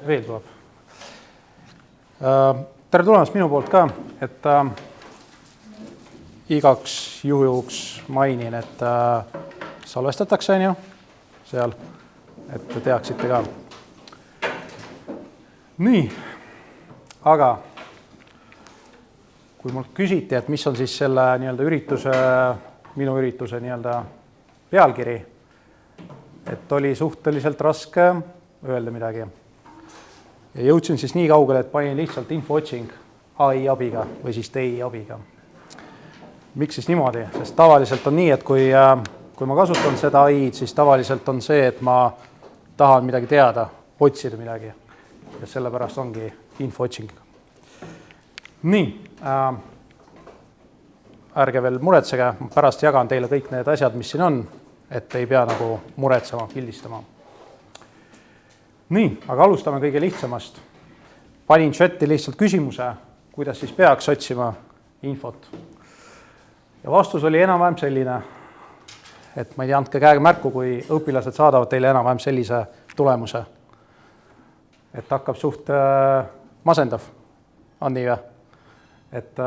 veel tuleb. Tere tulemast minu poolt ka, et igaks juhuks mainin, et salvestatakse on ju seal, et te teaksite ka. Nii, aga kui mul küsiti, et mis on siis selle minu ürituse pealkiri, et oli suhteliselt raske öelda midagi. Ja jõudsin siis nii kaugele, et panin lihtsalt infootsing AI abiga või siis TI abiga. Miks siis niimoodi? Sest tavaliselt on nii, et kui ma kasutan seda AI-d, siis tavaliselt on see, et ma tahan midagi teada, otsida midagi. Ja sellepärast ongi infootsing. Nii, ärge veel muretsege, pärast jagan teile kõik need asjad, mis siin on, et ei pea nagu muretsema, pildistama. Nii, aga alustame kõige lihtsamast. Panin chati lihtsalt küsimuse, kuidas siis peaks otsima infot. Ja vastus oli enam-vähem selline, et ma ei tea, andke käega märku, kui õpilased saadavad teile enam-vähem sellise tulemuse. Et hakkab suht masendav, on nii või? Et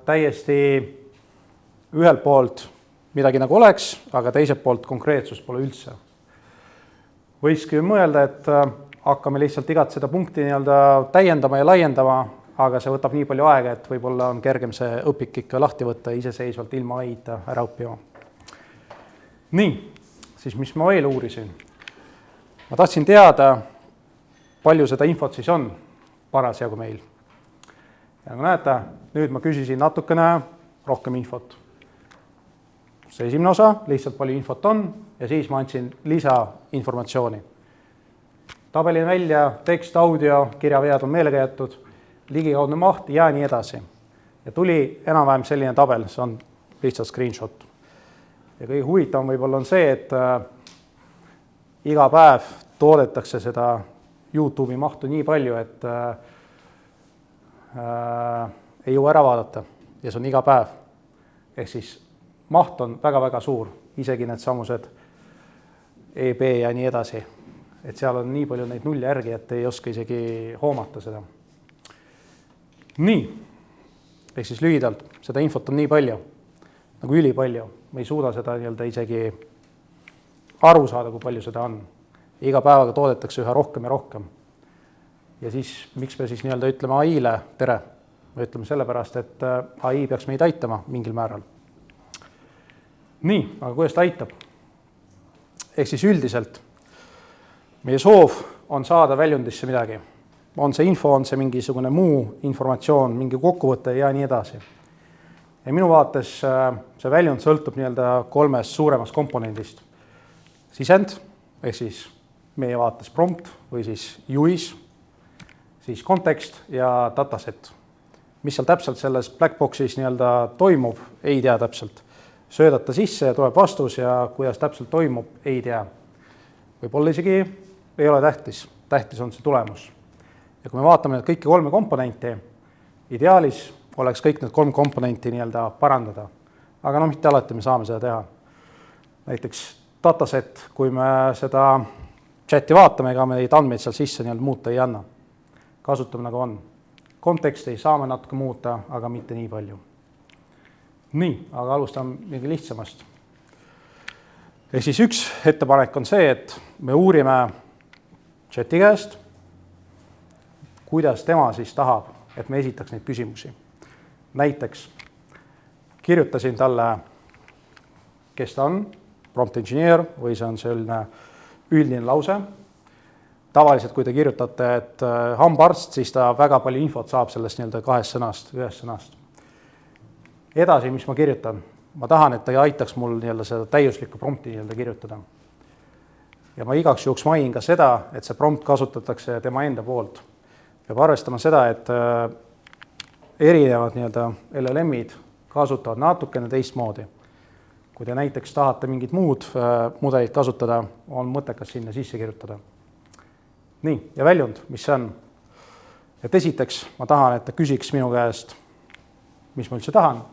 täiesti ühelt poolt midagi nagu oleks, aga teiselt poolt konkreetsust pole üldse. Võikski mõelda, et hakkame lihtsalt igat seda punkti täiendama ja laiendama, aga see võtab nii palju aega, et võib-olla on kergem see õpik ikka lahti võtta iseseisvalt ilma AI-ta ära õppima. Nii, siis mis ma veel uurisin? Ma tahtsin teada, palju seda infot siis on parasjagu meil. Ja nagu näete, nüüd ma küsisin natukene rohkem infot. See esimene osa, lihtsalt palju infot on ja siis ma andsin lisainformatsiooni. Tabelin välja, tekst, audio, kirjavead on meelega jätud, ligikaudne maht ja nii edasi. Ja tuli enam-vähem selline tabel, see on lihtsalt screenshot. Ja kõige huvitavam võib-olla on see, et iga päev toodetakse seda YouTube'i mahtu nii palju, et ei jõua ära vaadata ja see on iga päev. Ehk siis maht on väga-väga suur, isegi need samused EB ja nii edasi. Et seal on nii palju neid nulli järgi, et ei oska isegi hoomata seda. Nii, ehk siis lühidalt, seda infot on nii palju, nagu ülipalju. Me ei suuda seda isegi aru saada, kui palju seda on. Iga päevaga toodetakse üha rohkem ja rohkem. Ja siis, miks me siis ütleme AI-le tere? Me ütleme sellepärast, et AI peaks meid aitama mingil määral. Nii, aga kuidas ta aitab? Ehk siis üldiselt meie soov on saada väljundisse midagi. On see info, on see mingisugune muu informatsioon, mingi kokkuvõte ja nii edasi. Ja minu vaates see väljund sõltub kolmest suuremast komponendist. Sisend, ehk siis meie vaates prompt või siis juhis, siis kontekst ja dataset. Mis seal täpselt selles blackboxis toimub, ei tea täpselt. Söödata sisse ja tuleb vastus ja kuidas täpselt toimub, ei tea. Võib-olla isegi ei ole tähtis. Tähtis on see tulemus. Ja kui me vaatame need kõiki kolme komponenti, ideaalis oleks kõik need kolm komponenti parandada. Aga mitte alati me saame seda teha. Näiteks dataset, kui me seda chati vaatame, ega me neid andmeid seal sisse muuta ei anna. Kasutame nagu on. Konteksti saame natuke muuta, aga mitte nii palju. Nii, aga alustame mingi lihtsamast. Ja siis üks ettepanek on see, et me uurime chati käest, kuidas tema siis tahab, et me esitaks neid küsimusi. Näiteks kirjutasin talle, kes ta on, prompt engineer või see on selline üldine lause. Tavaliselt, kui te kirjutate, et hambaarst, siis ta väga palju infot saab sellest kahest sõnast, ühest sõnast. Edasi, mis ma kirjutan? Ma tahan, et ta aitaks mul seda täiuslikku prompti kirjutada. Ja ma igaks juhuks mainin ka seda, et see prompt kasutatakse tema enda poolt. Peab arvestama seda, et erinevad LLM-id kasutavad natukene teistmoodi. Kui te näiteks tahate mingit muud mudelit kasutada, on mõttekas sinna sisse kirjutada. Nii, ja väljund, mis see on? Et esiteks ma tahan, et ta küsiks minu käest, mis ma üldse tahan.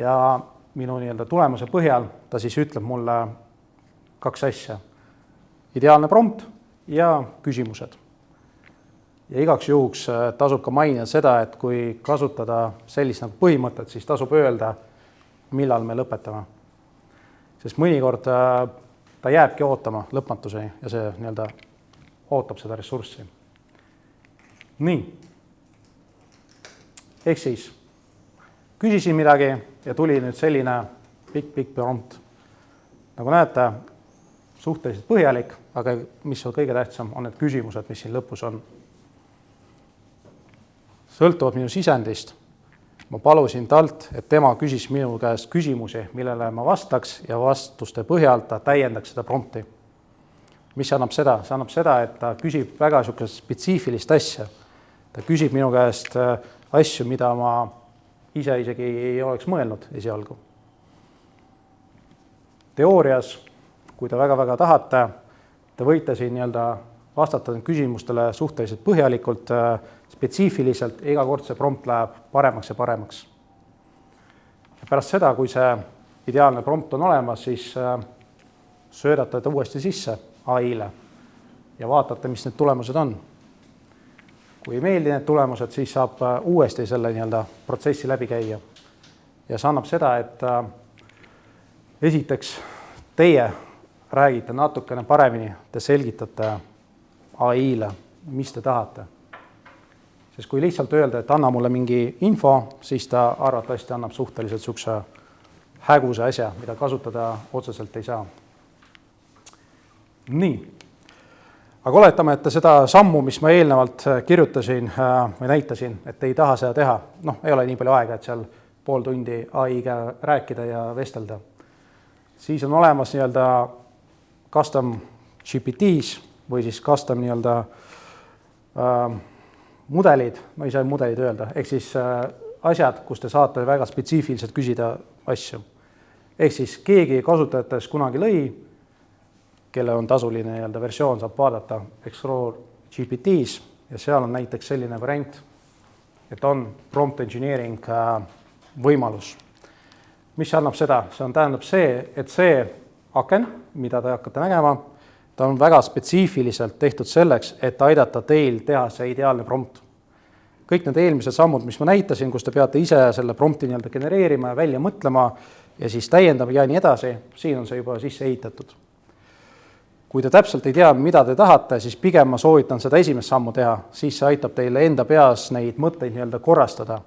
Ja minu tulemuse põhjal ta siis ütleb mulle kaks asja. Ideaalne prompt ja küsimused. ja igaks juhuks tasub ka mainida seda, et kui kasutada sellist nagu põhimõtet, siis tasub öelda, millal me lõpetame. Sest mõnikord ta jääbki ootama lõpmatuseni ja see nii-öelda ootab seda ressurssi. Nii. Ehk siis küsisin midagi ja tuli nüüd selline pikk prompt. Nagu näete, suhteliselt põhjalik, aga mis on kõige tähtsam, on need küsimused, mis siin lõpus on. Sõltuvad minu sisendist. Ma palusin talt, et tema küsis minu käest küsimusi, millele ma vastaks ja vastuste põhjal ta täiendaks seda prompti. Mis annab seda? See annab seda, et ta küsib väga spetsiifilist asja. Ta küsib minu käest asju, mida ma ise isegi ei oleks mõelnud esialgu. Teoorias, kui te väga tahate, te võite siin vastata küsimustele suhteliselt põhjalikult, spetsiifiliselt, iga kord see prompt läheb paremaks ja paremaks. Ja pärast seda, kui see ideaalne prompt on olemas, siis söödate ta uuesti sisse AI-le ja vaatate, mis need tulemused on. Kui ei meeldi need tulemused, siis saab uuesti selle protsessi läbi käia. Ja see annab seda, et esiteks teie räägite natukene paremini, te selgitate AI-le, mis te tahate. Sest kui lihtsalt öelda, et anna mulle mingi info, siis ta arvatavasti annab suhteliselt sihukese häguse asja, mida kasutada otseselt ei saa. Nii. Aga oletame, et seda sammu, mis ma eelnevalt kirjutasin või näitasin, et ei taha seda teha. Ei ole nii palju aega, et seal pool tundi AI-ga rääkida ja vestelda. Siis on olemas custom GPTs või siis custom mudelid, ma ei saa mudelid öelda, ehk siis asjad, kus te saate väga spetsiifiliselt küsida asju. Ehk siis keegi kasutajatest kunagi lõi, kelle on tasuline versioon, saab vaadata Explore GPTs ja seal on näiteks selline variant, et on prompt engineering võimalus. Mis annab seda? See on tähendab see, et see aken, mida te hakkate nägema, ta on väga spetsiifiliselt tehtud selleks, et aidata teil teha see ideaalne prompt. Kõik need eelmised sammud, mis ma näitasin, kus te peate ise selle prompti genereerima ja välja mõtlema ja siis täiendama ja nii edasi, siin on see juba sisse ehitatud. Kui te täpselt ei tea, mida te tahate, siis pigem ma soovitan seda esimest sammu teha, siis see aitab teile enda peas neid mõtteid korrastada.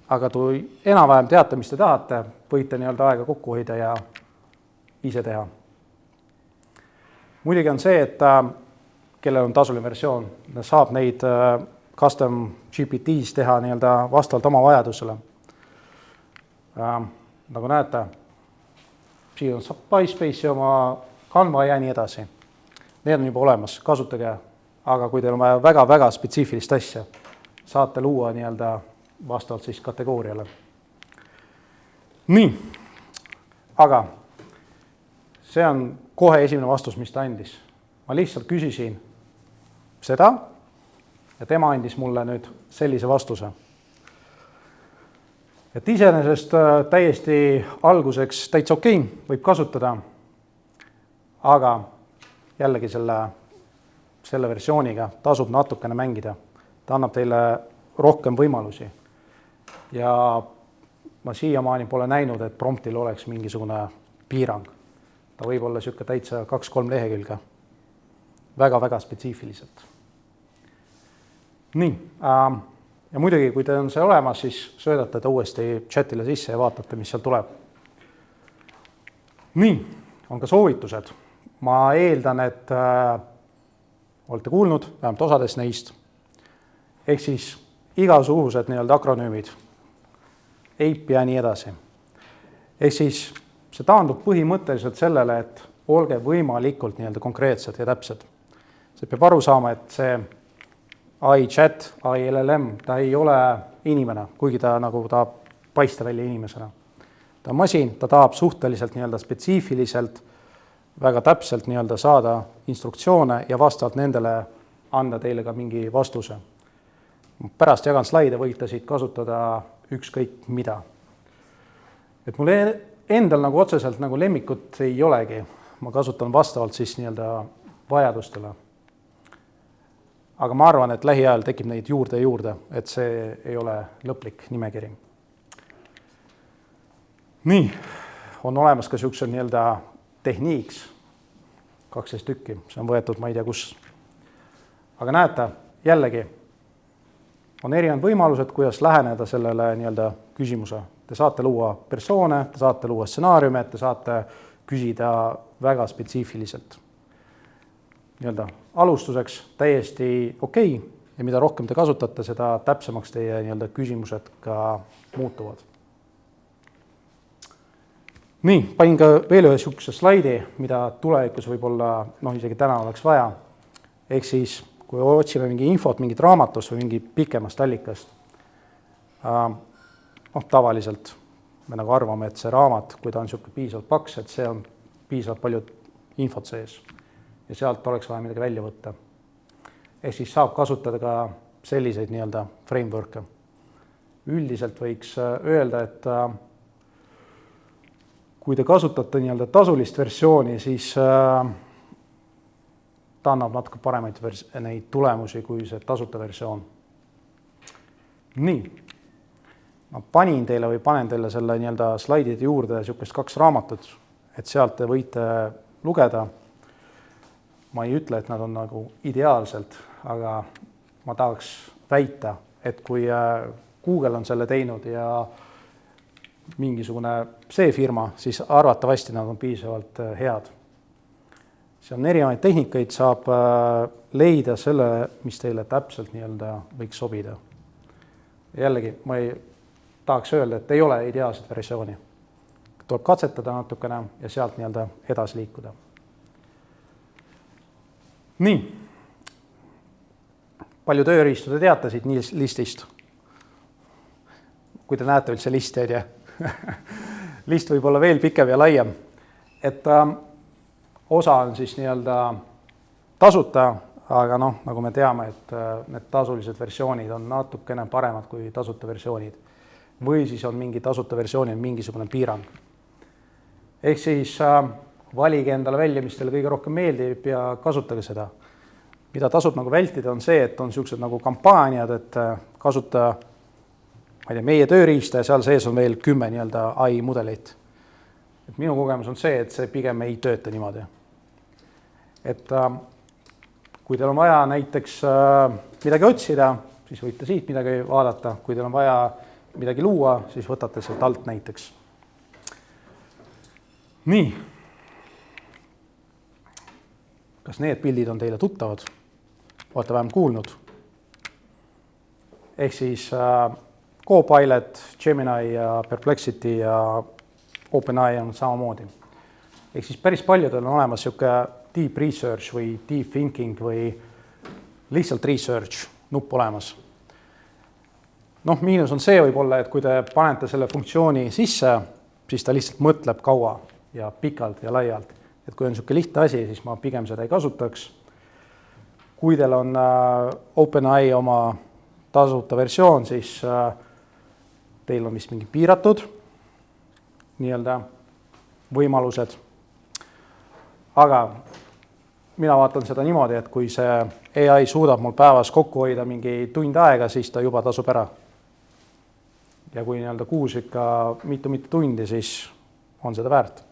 Aga kui enam-vähem teate, mis te tahate, võite aega kokku hoida ja ise teha. Muidugi on see, et kellel on tasuline versioon, saab neid custom GPTs teha vastavalt oma vajadusele. Nagu näete, siin on PySpace'i oma Canva ja nii edasi. Need on juba olemas, kasutage, aga kui teil on vaja väga spetsiifilist asja, saate luua vastavalt siis kategooriale. Nii, aga see on kohe esimene vastus, mis ta andis. Ma lihtsalt küsisin seda ja tema andis mulle nüüd sellise vastuse. Et iseenesest täiesti alguseks täitsa okei, võib kasutada, aga jällegi selle versiooniga tasub natukene mängida. Ta annab teile rohkem võimalusi. Ja ma siiamaani pole näinud, et promptil oleks mingisugune piirang. Ta võib olla sihuke täitsa 2-3 lehekülge. Väga spetsiifiliselt. Nii. Ja muidugi, kui teil on see olemas, siis söödate ta uuesti chatile sisse ja vaatate, mis seal tuleb. Nii. On ka soovitused. Ma eeldan, et olete kuulnud vähemalt osades neist. Ehk siis igasugused akronüümid, EIP ja nii edasi. Ehk siis see taandub põhimõtteliselt sellele, et olge võimalikult konkreetsed ja täpsed. See peab aru saama, et see AI chat, AI LLM, ta ei ole inimene, kuigi ta tahab paista välja inimesena. Ta on masin, ta tahab suhteliselt spetsiifiliselt väga täpselt saada instruktsioone ja vastavalt nendele anda teile ka mingi vastuse. Pärast jagan slaide, võite siit kasutada ükskõik mida. Et mul endal otseselt lemmikut ei olegi. Ma kasutan vastavalt siis vajadustele. aga ma arvan, et lähiajal tekib neid juurde ja juurde, et see ei ole lõplik nimekiri. Nii, on olemas ka niisugused nii-öelda tehniiks, 12 tükki, see on võetud, ma ei tea kus. Aga näete, jällegi on erinevad võimalused, kuidas läheneda sellele nii-öelda küsimuse. Te saate luua persoone, te saate luua stsenaariume, te saate küsida väga spetsiifiliselt. Nii-öelda alustuseks täiesti okei ja mida rohkem te kasutate, seda täpsemaks teie nii-öelda küsimused ka muutuvad. Nii, panin ka veel ühe niisuguse slaidi, mida tulevikus võib-olla isegi täna oleks vaja. Ehk siis, kui otsime mingi infot, mingit raamatust või mingi pikemast allikast, tavaliselt me nagu arvame, et see raamat, kui ta on niisugune piisavalt paks, et see on piisavalt palju infot sees ja sealt oleks vaja midagi välja võtta. Ehk siis saab kasutada ka selliseid nii-öelda framework'e. Üldiselt võiks öelda, et kui te kasutate nii-öelda tasulist versiooni, siis ta annab natuke paremaid neid tulemusi kui see tasuta versioon. Nii, ma panen teile selle nii-öelda slaidide juurde niisugust 2 raamatut, et sealt te võite lugeda. Ma ei ütle, et nad on nagu ideaalselt, aga ma tahaks väita, et kui Google on selle teinud ja mingisugune see firma, siis arvatavasti nad on piisavalt head. See on erinevaid tehnikaid, saab leida selle, mis teile täpselt nii-öelda võiks sobida. Jällegi, ma ei tahaks öelda, et ei ole ideaalset versiooni. Tuleb katsetada natukene ja sealt nii-öelda edasi liikuda. Nii, palju tööriistu te teate siit listist? Kui te näete üldse listi, ei tea. List võib olla veel pikem ja laiem. Et osa on siis nii-öelda tasuta, aga nagu me teame, et need tasulised versioonid on natukene paremad kui tasuta versioonid. Või siis on mingi tasuta versioonil mingisugune piirang. Ehk siis valige endale välja, mis teile kõige rohkem meeldib ja kasutage seda. Mida tasub nagu vältida on see, et on niisugused nagu kampaaniad, et kasuta meie tööriista ja seal sees on veel 10 nii-öelda AI mudelit. Et minu kogemus on see, et see pigem ei tööta niimoodi. Et kui teil on vaja näiteks midagi otsida, siis võite siit midagi vaadata. Kui teil on vaja midagi luua, siis võtate sealt alt näiteks. Nii. Kas need pildid on teile tuttavad? Olete vähem kuulnud? Ehk siis Copilot, Gemini ja Perplexity ja OpenAI on samamoodi. Ehk siis päris paljudel on olemas niisugune deep research või deep thinking või lihtsalt research nupp olemas. Miinus on see võib-olla, et kui te panete selle funktsiooni sisse, siis ta lihtsalt mõtleb kaua ja pikalt ja laialt. Et kui on niisugune lihtne asi, siis ma pigem seda ei kasutaks. Kui teil on OpenAI oma tasuta versioon, siis teil on vist mingi piiratud nii-öelda võimalused. Aga mina vaatan seda niimoodi, et kui see AI suudab mul päevas kokku hoida mingi tund aega, siis ta juba tasub ära. Ja kui nii-öelda kuus ikka mitu tundi, siis on seda väärt.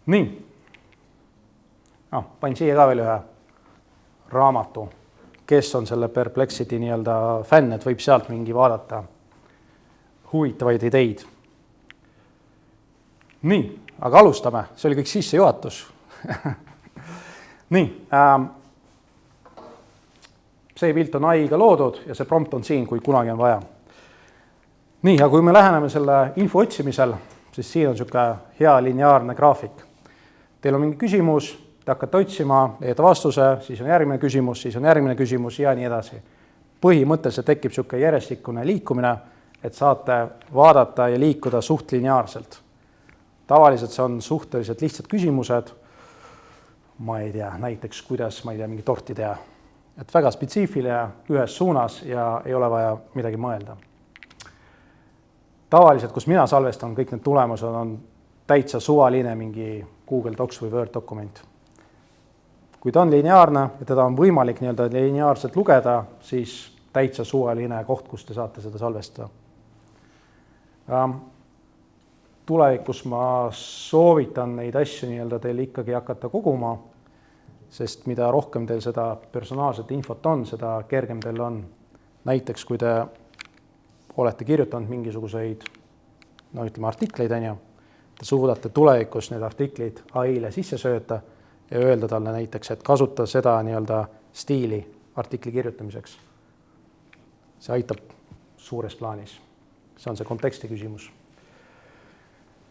Nii. Panin siia ka veel ühe raamatu, kes on selle Perplexity nii-öelda fänn, et võib sealt mingi vaadata huvitavaid ideid. Nii, aga alustame. See oli kõik sissejuhatus. Nii, see pilt on AI-ga loodud ja see prompt on siin, kui kunagi on vaja. Nii, aga kui me läheneme selle info otsimisel, siis siin on niisugune hea lineaarne graafik. Teil on mingi küsimus, te hakkate otsima, leiate vastuse, siis on järgmine küsimus ja nii edasi. Põhimõtteliselt tekib niisugune järjestikune liikumine, et saate vaadata ja liikuda suht lineaarselt. Tavaliselt see on suhteliselt lihtsad küsimused. Ma ei tea, näiteks kuidas, mingi torti teha. Et väga spetsiifiline ühes suunas ja ei ole vaja midagi mõelda. Tavaliselt, kus mina salvestan, kõik need tulemused on täitsa suvaline mingi Google Docs või Word dokument. kui ta on lineaarne ja teda on võimalik nii-öelda lineaarselt lugeda, siis täitsa suvaline koht, kus te saate seda salvestada. Tulevikus ma soovitan neid asju nii-öelda teil ikkagi hakata koguma, sest mida rohkem teil seda personaalset infot on, seda kergem teil on. Näiteks, kui te olete kirjutanud mingisuguseid, artikleid, te suudate tulevikus need artiklid AI-le sisse sööta ja öelda talle näiteks, et kasuta seda nii-öelda stiili artikli kirjutamiseks. See aitab suures plaanis. See on see konteksti küsimus.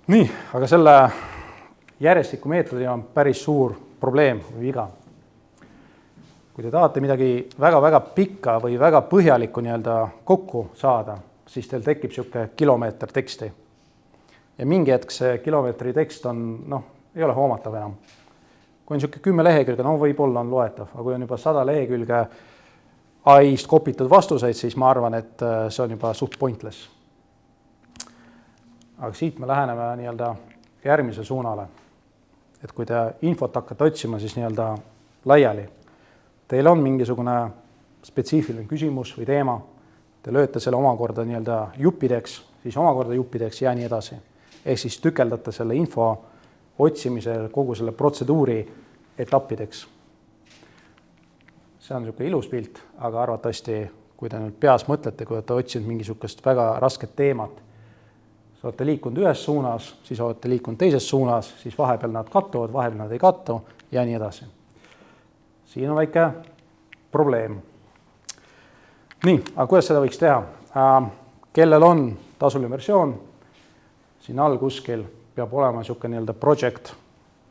Nii, aga selle järjestiku meetodi on päris suur probleem või viga. Kui te tahate midagi väga-väga pikka või väga põhjalikku nii-öelda kokku saada, siis teil tekib niisugune kilomeeter teksti. Ja mingi hetk see kilomeetri tekst on, ei ole hoomatav enam. Kui on niisugune 10 lehekülge, võib-olla on loetav, aga kui on juba 100 lehekülge AI-st kopitud vastuseid, siis ma arvan, et see on juba suht pointless. Aga siit me läheneme nii-öelda järgmise suunale. Et kui te infot hakkate otsima, siis nii-öelda laiali. Teil on mingisugune spetsiifiline küsimus või teema, te lööte selle omakorda nii-öelda juppideks, siis omakorda juppideks ja nii edasi. Ehk siis tükeldate selle info otsimisel kogu selle protseduuri etappideks. See on niisugune ilus pilt, aga arvatavasti, kui te nüüd peas mõtlete, kui olete otsinud mingisugust väga rasket teemat, siis olete liikunud ühes suunas, siis olete liikunud teises suunas, siis vahepeal nad kattuvad, vahepeal nad ei kattu ja nii edasi. Siin on väike probleem. Nii, aga kuidas seda võiks teha? Kellel on tasuline versioon, siin all kuskil peab olema niisugune nii-öelda project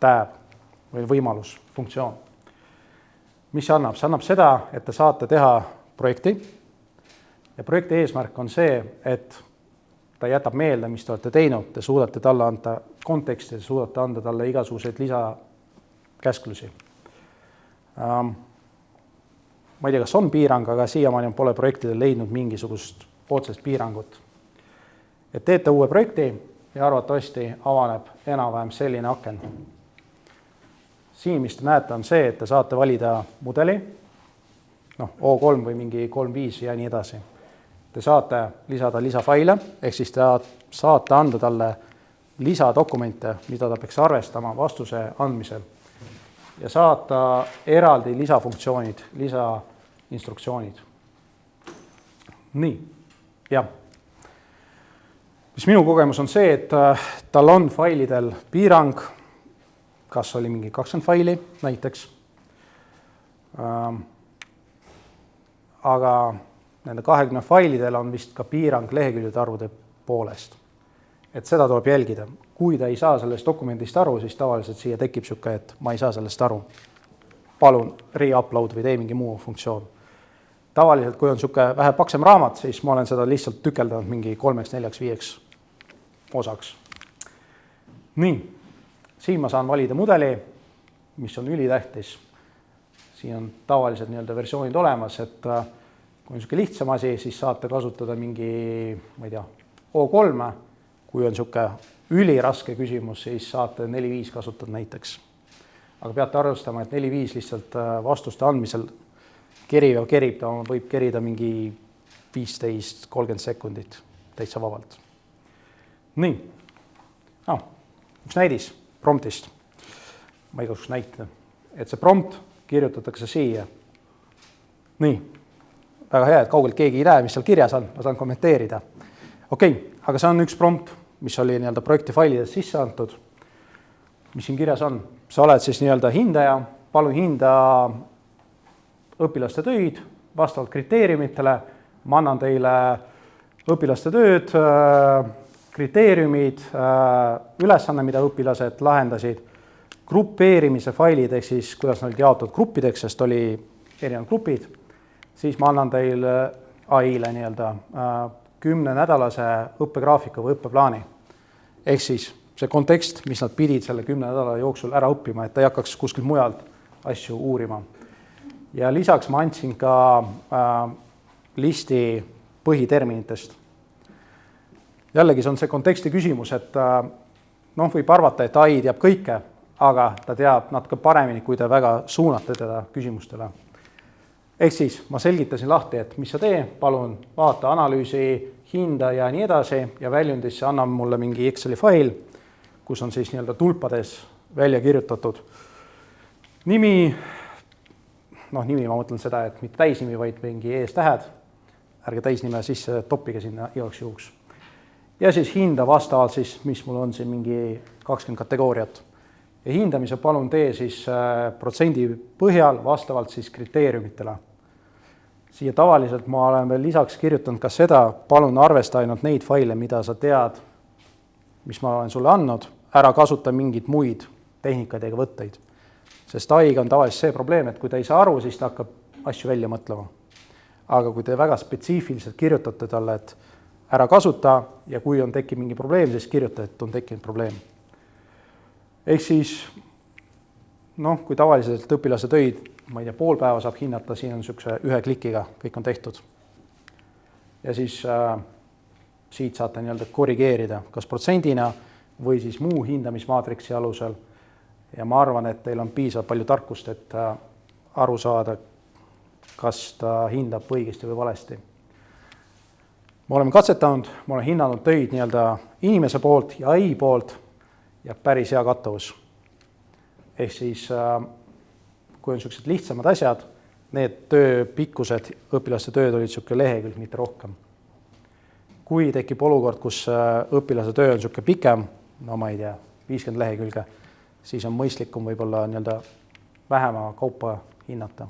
tab või võimalus, funktsioon. Mis see annab? See annab seda, et te saate teha projekti ja projekti eesmärk on see, et ta jätab meelde, mis te olete teinud, te suudate talle anda konteksti, te suudate anda talle igasuguseid lisakäsklusi. Ma ei tea, kas on piirang, aga siiamaani pole projektidel leidnud mingisugust otsest piirangut. Et teete uue projekti ja arvatavasti avaneb enam-vähem selline aken. Siin, mis te näete, on see, et te saate valida mudeli, O3 või mingi 3.5 ja nii edasi. Te saate lisada lisafaile, ehk siis te saate anda talle lisadokumente, mida ta peaks arvestama vastuse andmisel. Ja saata eraldi lisafunktsioonid, lisainstruktsioonid. Nii, jah. Mis minu kogemus on see, et tal on failidel piirang, kas oli mingi 20 faili näiteks, aga nende 20 failidel on vist ka piirang leheküljede arvude poolest. Et seda tuleb jälgida. Kui ta ei saa sellest dokumendist aru, siis tavaliselt siia tekib niisugune, et ma ei saa sellest aru. Palun re-upload või tee mingi muu funktsioon. Tavaliselt, kui on niisugune vähe paksem raamat, siis ma olen seda lihtsalt tükeldanud mingi 3, 4, 5 osaks. Nii, siin ma saan valida mudeli, mis on ülitähtis. Siin on tavaliselt nii-öelda versioonid olemas, et kui on niisugune lihtsam asi, siis saate kasutada mingi, ma ei tea, O3, kui on niisugune üliraske küsimus, siis saate 4.5 kasutada näiteks. Aga peate arvestama, et 4.5 lihtsalt vastuste andmisel kerib, ta võib kerida mingi 15-30 sekundit täitsa vabalt. Nii, üks näidis promptist. Ma ei kasuks näita, et see prompt kirjutatakse siia. Nii, väga hea, et kaugelt keegi ei näe, mis seal kirjas on, ma saan kommenteerida. Okei, aga see on üks prompt, mis oli nii-öelda projekti failides sisse antud. Mis siin kirjas on? Sa oled siis nii-öelda hindaja, palun hinda õpilaste töid vastavalt kriteeriumitele. Ma annan teile õpilaste tööd, kriteeriumid, ülesanne, mida õpilased lahendasid, grupeerimise failid, ehk siis kuidas nad olid jaotud gruppideks, sest oli erinevad grupid. Siis ma annan teile AI-le nii-öelda 10-nädalase õppegraafiku või õppeplaani. Ehk siis see kontekst, mis nad pidid selle 10 nädala jooksul ära õppima, et ta ei hakkaks kuskilt mujalt asju uurima. Ja lisaks ma andsin ka listi põhiterminitest. Jällegi see on see konteksti küsimus, et võib arvata, et AI teab kõike, aga ta teab natuke paremini, kui te väga suunate teda küsimustele. Ehk siis ma selgitasin lahti, et mis sa tee, palun vaata analüüsi, hinda ja nii edasi ja väljundisse anna mulle mingi Exceli fail, kus on siis nii-öelda tulpades välja kirjutatud nimi, nimi ma mõtlen seda, et mitte täisnimi, vaid mingi eestähed, ärge täisnime sisse toppige sinna igaks juhuks. Ja siis hinda vastavalt siis, mis mul on siin mingi 20 kategooriat. Ja hindamise palun tee siis protsendi põhjal vastavalt siis kriteeriumitele. Siia tavaliselt ma olen veel lisaks kirjutanud ka seda, palun arvesta ainult neid faile, mida sa tead, mis ma olen sulle andnud, ära kasuta mingeid muid tehnikaid ega võtteid. Sest AI-ga on tavaliselt see probleem, et kui ta ei saa aru, siis ta hakkab asju välja mõtlema. Aga kui te väga spetsiifiliselt kirjutate talle, et ära kasuta ja kui on tekkinud mingi probleem, siis kirjuta, et on tekkinud probleem. Ehk siis, kui tavaliselt õpilase töid, ma ei tea, pool päeva saab hinnata, siin on niisuguse ühe klikiga, kõik on tehtud. Ja siis siit saate nii-öelda korrigeerida, kas protsendina või siis muu hindamismaatriksi alusel. Ja ma arvan, et teil on piisavalt palju tarkust, et aru saada, kas ta hindab õigesti või valesti. Me oleme katsetanud, ma olen hinnanud töid nii-öelda inimese poolt ja AI poolt ja päris hea kattuvus. Ehk siis, kui on niisugused lihtsamad asjad, need tööpikkused, õpilaste tööd olid niisugune lehekülg, mitte rohkem. Kui tekib olukord, kus õpilase töö on niisugune pikem, ma ei tea, 50 lehekülge, siis on mõistlikum võib-olla nii-öelda vähema kaupa hinnata.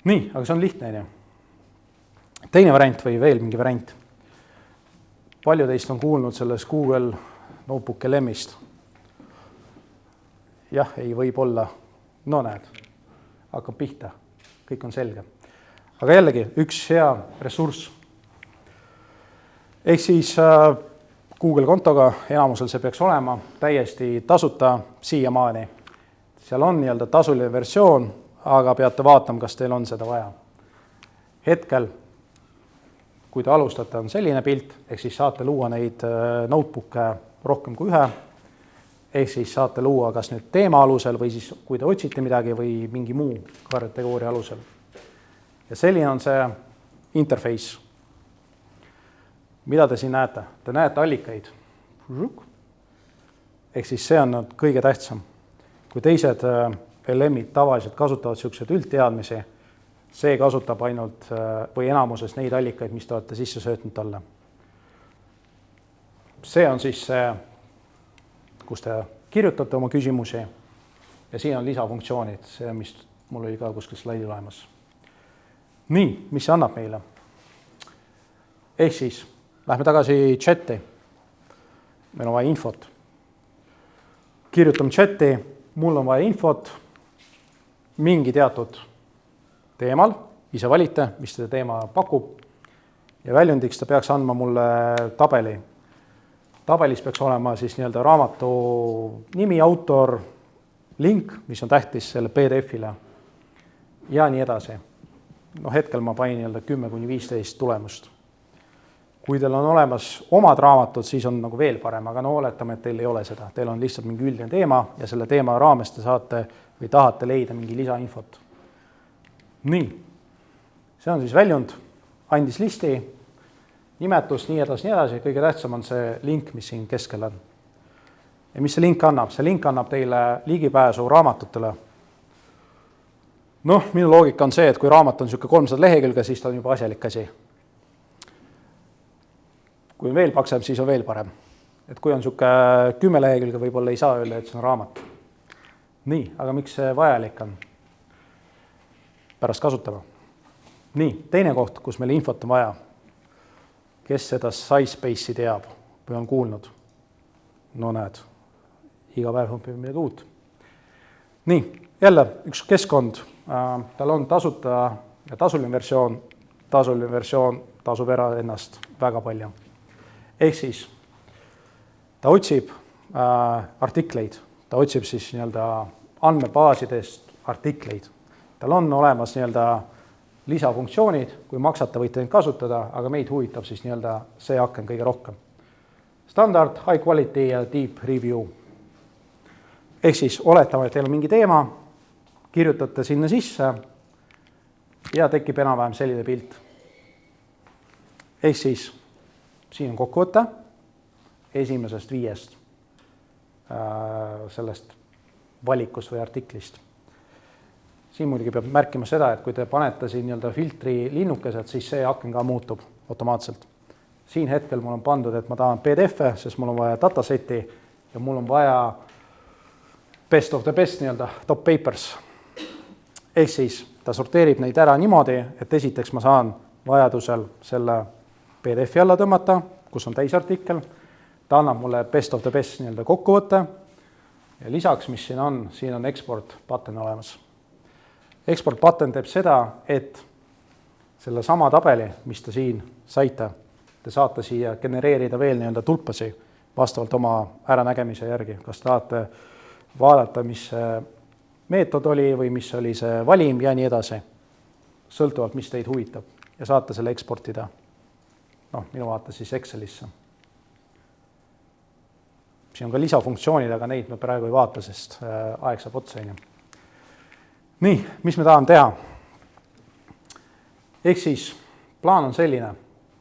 Nii, aga see on lihtne. Teine variant või veel mingi variant. Palju teist on kuulnud sellest Google Notebook LM-ist. Jah, ei võib olla. No näed, hakkab pihta. Kõik on selge. Aga jällegi, üks hea ressurss. Ehk siis Google kontoga, enamusel see peaks olema, täiesti tasuta siiamaani. Seal on nii-öelda tasuline versioon, aga peate vaatama, kas teil on seda vaja. Hetkel, kui te alustate, on selline pilt, ehk siis saate luua neid notebook'e rohkem kui ühe, ehk siis saate luua kas nüüd teema alusel või siis kui te otsite midagi või mingi muu kategooria alusel. Ja selline on see interface. Mida te siin näete? Te näete allikaid. Ehk siis see on kõige tähtsam. Kui teised LM-id tavaliselt kasutavad niisugused üldteadmisi, see kasutab ainult või enamuses neid allikaid, mis te olete sisse söötnud talle. See on siis see, kus te kirjutate oma küsimusi ja siin on lisafunktsioonid, see, mis mul oli ka kuskil slaidil olemas. Nii, mis see annab meile? Ehk siis lähme tagasi chati. Meil on vaja infot. Kirjutame chati, mul on vaja infot mingi teatud teemal, ise valite, mis seda teema pakub ja väljundiks ta peaks andma mulle tabeli. Tabelis peaks olema siis nii-öelda raamatu nimi, autor, link, mis on tähtis selle PDF-ile ja nii edasi. Hetkel ma panin nii-öelda 10–15 tulemust. Kui teil on olemas omad raamatud, siis on nagu veel parem, aga oletame, et teil ei ole seda. Teil on lihtsalt mingi üldine teema ja selle teema raames te saate või tahate leida mingi lisainfot. Nii, see on siis väljund, andis listi, nimetus, nii edasi. Kõige tähtsam on see link, mis siin keskel on. Ja mis see link annab? See link annab teile ligipääsu raamatutele. Minu loogika on see, et kui raamat on niisugune 300 lehekülge, siis ta on juba asjalik asi. Kui on veel paksem, siis on veel parem. Et kui on niisugune 10 lehekülge, võib-olla ei saa öelda, et see on raamat. Nii, aga miks see vajalik on? Pärast kasutama. Nii, teine koht, kus meil infot on vaja. Kes seda SciSpace'i teab või on kuulnud? Näed, iga päev õpime midagi uut. Nii, jälle üks keskkond. Tal on tasuta ja tasuline versioon. Tasuline versioon tasub ära ennast väga palju. Ehk siis ta otsib artikleid, ta otsib siis nii-öelda andmebaasidest artikleid. Tal on olemas nii-öelda lisafunktsioonid, kui maksate, võite neid kasutada, aga meid huvitab siis nii-öelda see aken kõige rohkem. Standard, high quality ja deep review. ehk siis oletame, et teil on mingi teema, kirjutate sinna sisse ja tekib enam-vähem selline pilt. Ehk siis siin on kokkuvõte esimesest 5 sellest valikust või artiklist. Siin muidugi peab märkima seda, et kui te panete siin nii-öelda filtri linnukesed, siis see aken ka muutub automaatselt. Siin hetkel mul on pandud, et ma tahan PDF-e, sest mul on vaja dataseti ja mul on vaja best of the best nii-öelda top papers. Ehk siis ta sorteerib neid ära niimoodi, et esiteks ma saan vajadusel selle PDF-i alla tõmmata, kus on täisartikkel. Ta annab mulle best of the best nii-öelda kokkuvõtte ja lisaks, mis siin on export button olemas. Export button teeb seda, et selle sama tabeli, mis te siin saite, te saate siia genereerida veel nii-öelda tulpasi vastavalt oma äranägemise järgi. Kas tahate vaadata, mis meetod oli või mis oli see valim ja nii edasi, sõltuvalt, mis teid huvitab ja saate selle eksportida. Minu vaates siis Excelisse. Siin on ka lisafunktsioonid, aga neid me praegu ei vaata, sest aeg saab otsa. Nii, mis me tahame teha? Ehk siis plaan on selline,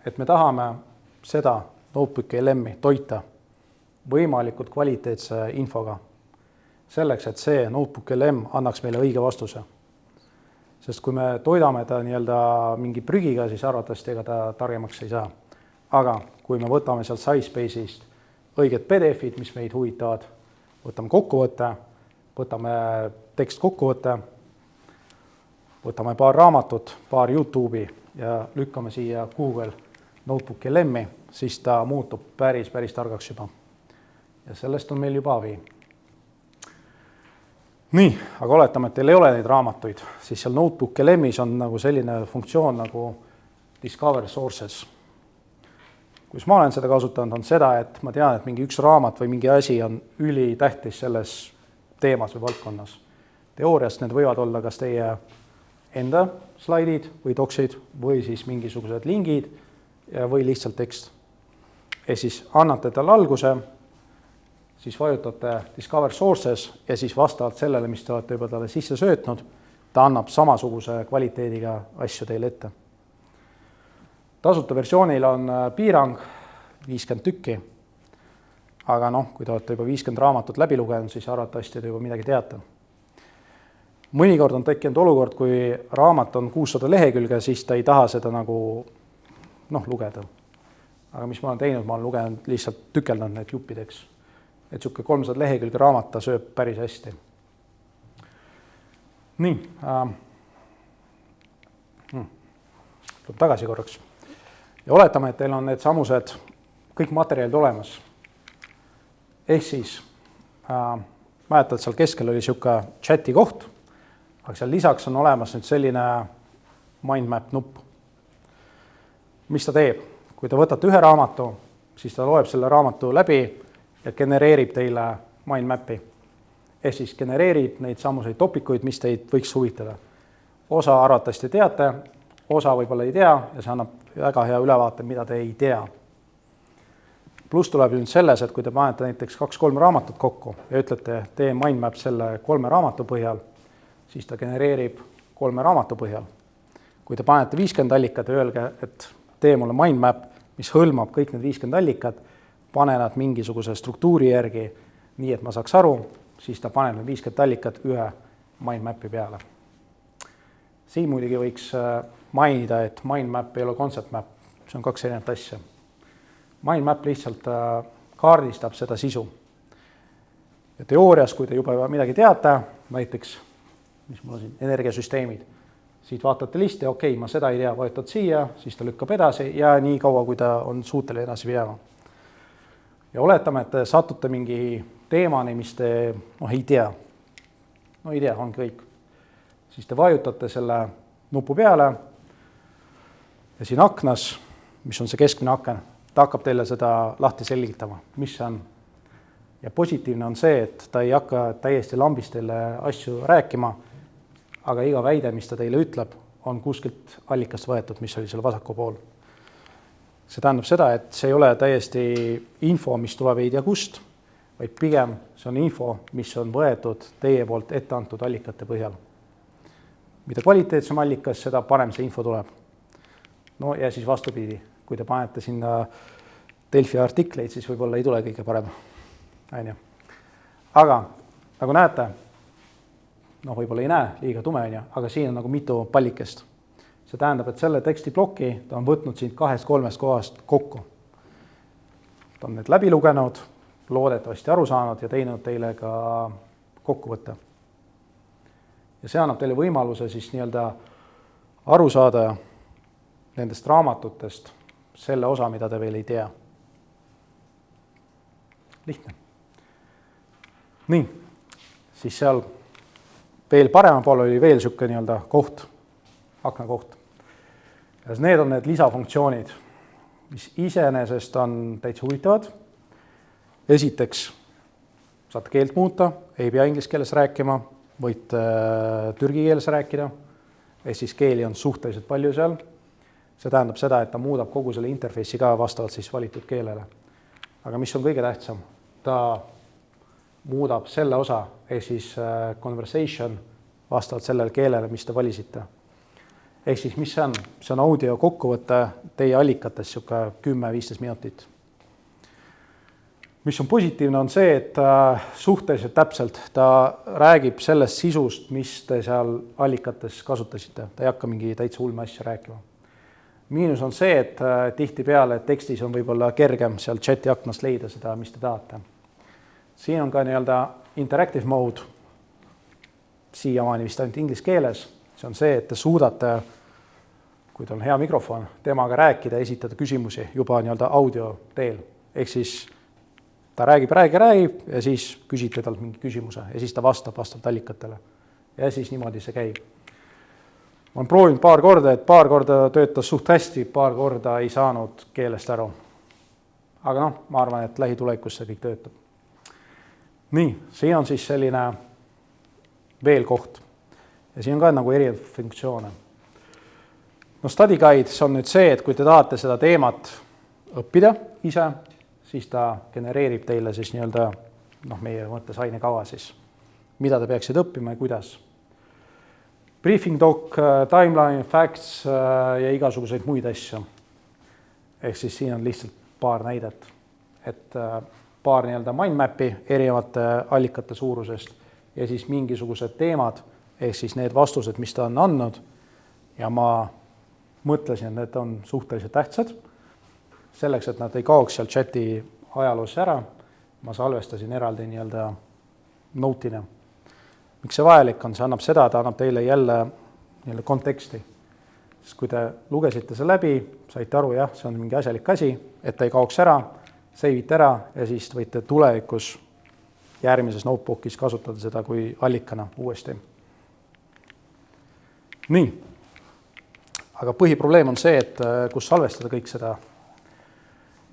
et me tahame seda Notebooki LM-i toita võimalikult kvaliteetse infoga. Selleks, et see Notebook LM annaks meile õige vastuse. Sest kui me toidame ta nii-öelda mingi prügiga, siis arvatavasti ega ta targemaks ei saa. Aga kui me võtame sealt SciSpace'ist õiged PDF-id, mis meid huvitavad, võtame kokkuvõtte, võtame tekstkokkuvõtte, võtame paar raamatut, paar YouTube'i ja lükkame siia Google Notebook LM-i, siis ta muutub päris targaks juba. Ja sellest on meil juba abi. Nii, aga oletame, et teil ei ole neid raamatuid, siis seal Notebook LM-is on nagu selline funktsioon nagu Discover Sources. Kus ma olen seda kasutanud, on seda, et ma tean, et mingi üks raamat või mingi asi on ülitähtis selles teemas või valdkonnas. Teooriast need võivad olla kas teie enda slaidid või doksid või siis mingisugused lingid või lihtsalt tekst. Ja siis annate talle alguse, siis vajutate Discover Sources ja siis vastavalt sellele, mis te olete juba talle sisse söötnud, ta annab samasuguse kvaliteediga asju teile ette. Tasuta versioonil on piirang 50 tükki, aga kui te olete juba 50 raamatut läbi lugenud, siis arvatavasti te juba midagi teate. Mõnikord on tekkinud olukord, kui raamat on 600 lehekülge, siis ta ei taha seda nagu lugeda. Aga mis ma olen teinud, ma olen lugenud lihtsalt tükeldanud need juppideks. Et siuke 300 lehekülge raamat ta sööb päris hästi. Nii. Tuleb tagasi korraks. Ja oletame, et teil on need samused kõik materjalid olemas. Ehk siis, mäletad, seal keskel oli siuke chati koht, aga seal lisaks on olemas nüüd selline mindmap nupp. Mis ta teeb? Kui te võtate ühe raamatu, siis ta loeb selle raamatu läbi ja genereerib teile mindmapi. Ehk siis genereerib neid samuseid topikuid, mis teid võiks huvitada. Osa arvatavasti teate, osa võib-olla ei tea ja see annab väga hea ülevaate, mida te ei tea. Pluss tuleb nüüd selles, et kui te panete näiteks 2-3 raamatut kokku ja ütlete, tee mindmap selle 3 raamatu põhjal, siis ta genereerib 3 raamatu põhjal. Kui te panete 50 allikat ja öelge, et tee mulle mindmap, mis hõlmab kõik need 50 allikat, pane nad mingisuguse struktuuri järgi, nii et ma saaks aru, siis ta paneb 50 allikat ühe mindmapi peale. Siin muidugi võiks mainida, et mindmap ei ole concept map, see on 2 erinevat asja. Mindmap lihtsalt kaardistab seda sisu. Ja teoorias, kui te juba midagi teate, näiteks, mis mul on siin, energiasüsteemid, siit vaatate listi, okei, ma seda ei tea, vajutad siia, siis ta lükkab edasi ja nii kaua, kui ta on suuteline edasi viima. Ja oletame, et te satute mingi teemani, mis te ei tea. Ei tea, ongi kõik. Siis te vajutate selle nupu peale ja siin aknas, mis on see keskmine aken, ta hakkab teile seda lahti selgitama, mis see on. Ja positiivne on see, et ta ei hakka täiesti lambist teile asju rääkima, aga iga väide, mis ta teile ütleb, on kuskilt allikast võetud, mis oli seal vasaku pool. See tähendab seda, et see ei ole täiesti info, mis tuleb ei tea kust, vaid pigem see on info, mis on võetud teie poolt ette antud allikate põhjal. Mida kvaliteetsem allikas, seda parem see info tuleb. No ja siis vastupidi, kui te panete sinna Delfi artikleid, siis võib-olla ei tule kõige parem. Aga nagu näete, võib-olla ei näe, liiga tume, aga siin on nagu mitu pallikest. See tähendab, et selle tekstibloki ta on võtnud siin 2-3 kohast kokku. Ta on need läbi lugenud, loodetavasti aru saanud ja teinud teile ka kokkuvõtte. Ja see annab teile võimaluse siis nii-öelda aru saada nendest raamatutest selle osa, mida te veel ei tea. Lihtne. Nii, siis seal veel parema pool oli veel siuke nii-öelda koht, aknakoht. Ja need on need lisafunktsioonid, mis iseenesest on täitsa huvitavad. Esiteks saate keelt muuta, ei pea inglise keeles rääkima, võite türgi keeles rääkida. Siis keeli on suhteliselt palju seal. See tähendab seda, et ta muudab kogu selle interface'i ka vastavalt siis valitud keelele. Aga mis on kõige tähtsam? Ta muudab selle osa, siis conversation vastavalt sellele keelele, mis te valisite. Siis mis see on? See on audio kokkuvõte teie allikates 10-15 minutit. Mis on positiivne on see, et suhteliselt täpselt ta räägib sellest sisust, mis te seal allikates kasutasite. Ta ei hakka mingi täitsa ulme asja rääkima. Miinus on see, et tihtipeale tekstis on võib-olla kergem seal chati aknast leida seda, mis te tahate. Siin on ka nii-öelda interactive mode, siiamaani vist ainult inglise keeles. See on see, et te suudate, kui teil on hea mikrofon, temaga rääkida, esitada küsimusi juba nii-öelda audio teel. Ehk siis ta räägib ja siis küsite talt mingi küsimuse ja siis ta vastab allikatele. Ja siis niimoodi see käib. Ma olen proovinud paar korda töötas suht hästi, paar korda ei saanud keelest aru. Aga ma arvan, et lähitulevikus see kõik töötab. Nii, siin on siis selline veel koht. Ja siin on ka nagu erinev funktsioone. Study guide on nüüd see, et kui te tahate seda teemat õppida ise, siis ta genereerib teile siis nii-öelda meie mõttes ainekava siis, mida te peaksid õppima ja kuidas. Briefing doc, timeline, facts ja igasuguseid muid asju. Ehk siis siin on lihtsalt paar näidet, et paar nii-öelda mindmappi erinevate allikate suurusest ja siis mingisugused teemad, ehk siis need vastused, mis ta on andnud ja ma mõtlesin, et need on suhteliselt tähtsad. Selleks, et nad ei kaoks seal chati ajaloos ära, ma salvestasin eraldi nii-öelda note'ina. Miks see vajalik on? See annab seda, ta annab teile jälle konteksti. Sest kui te lugesite see läbi, saite aru, jah, see on mingi asjalik asi, et ta ei kaoks ära, save'ite ära ja siis võite tulevikus järgmises notebookis kasutada seda kui allikana uuesti. Nii. Aga põhiprobleem on see, et kus salvestada kõik seda.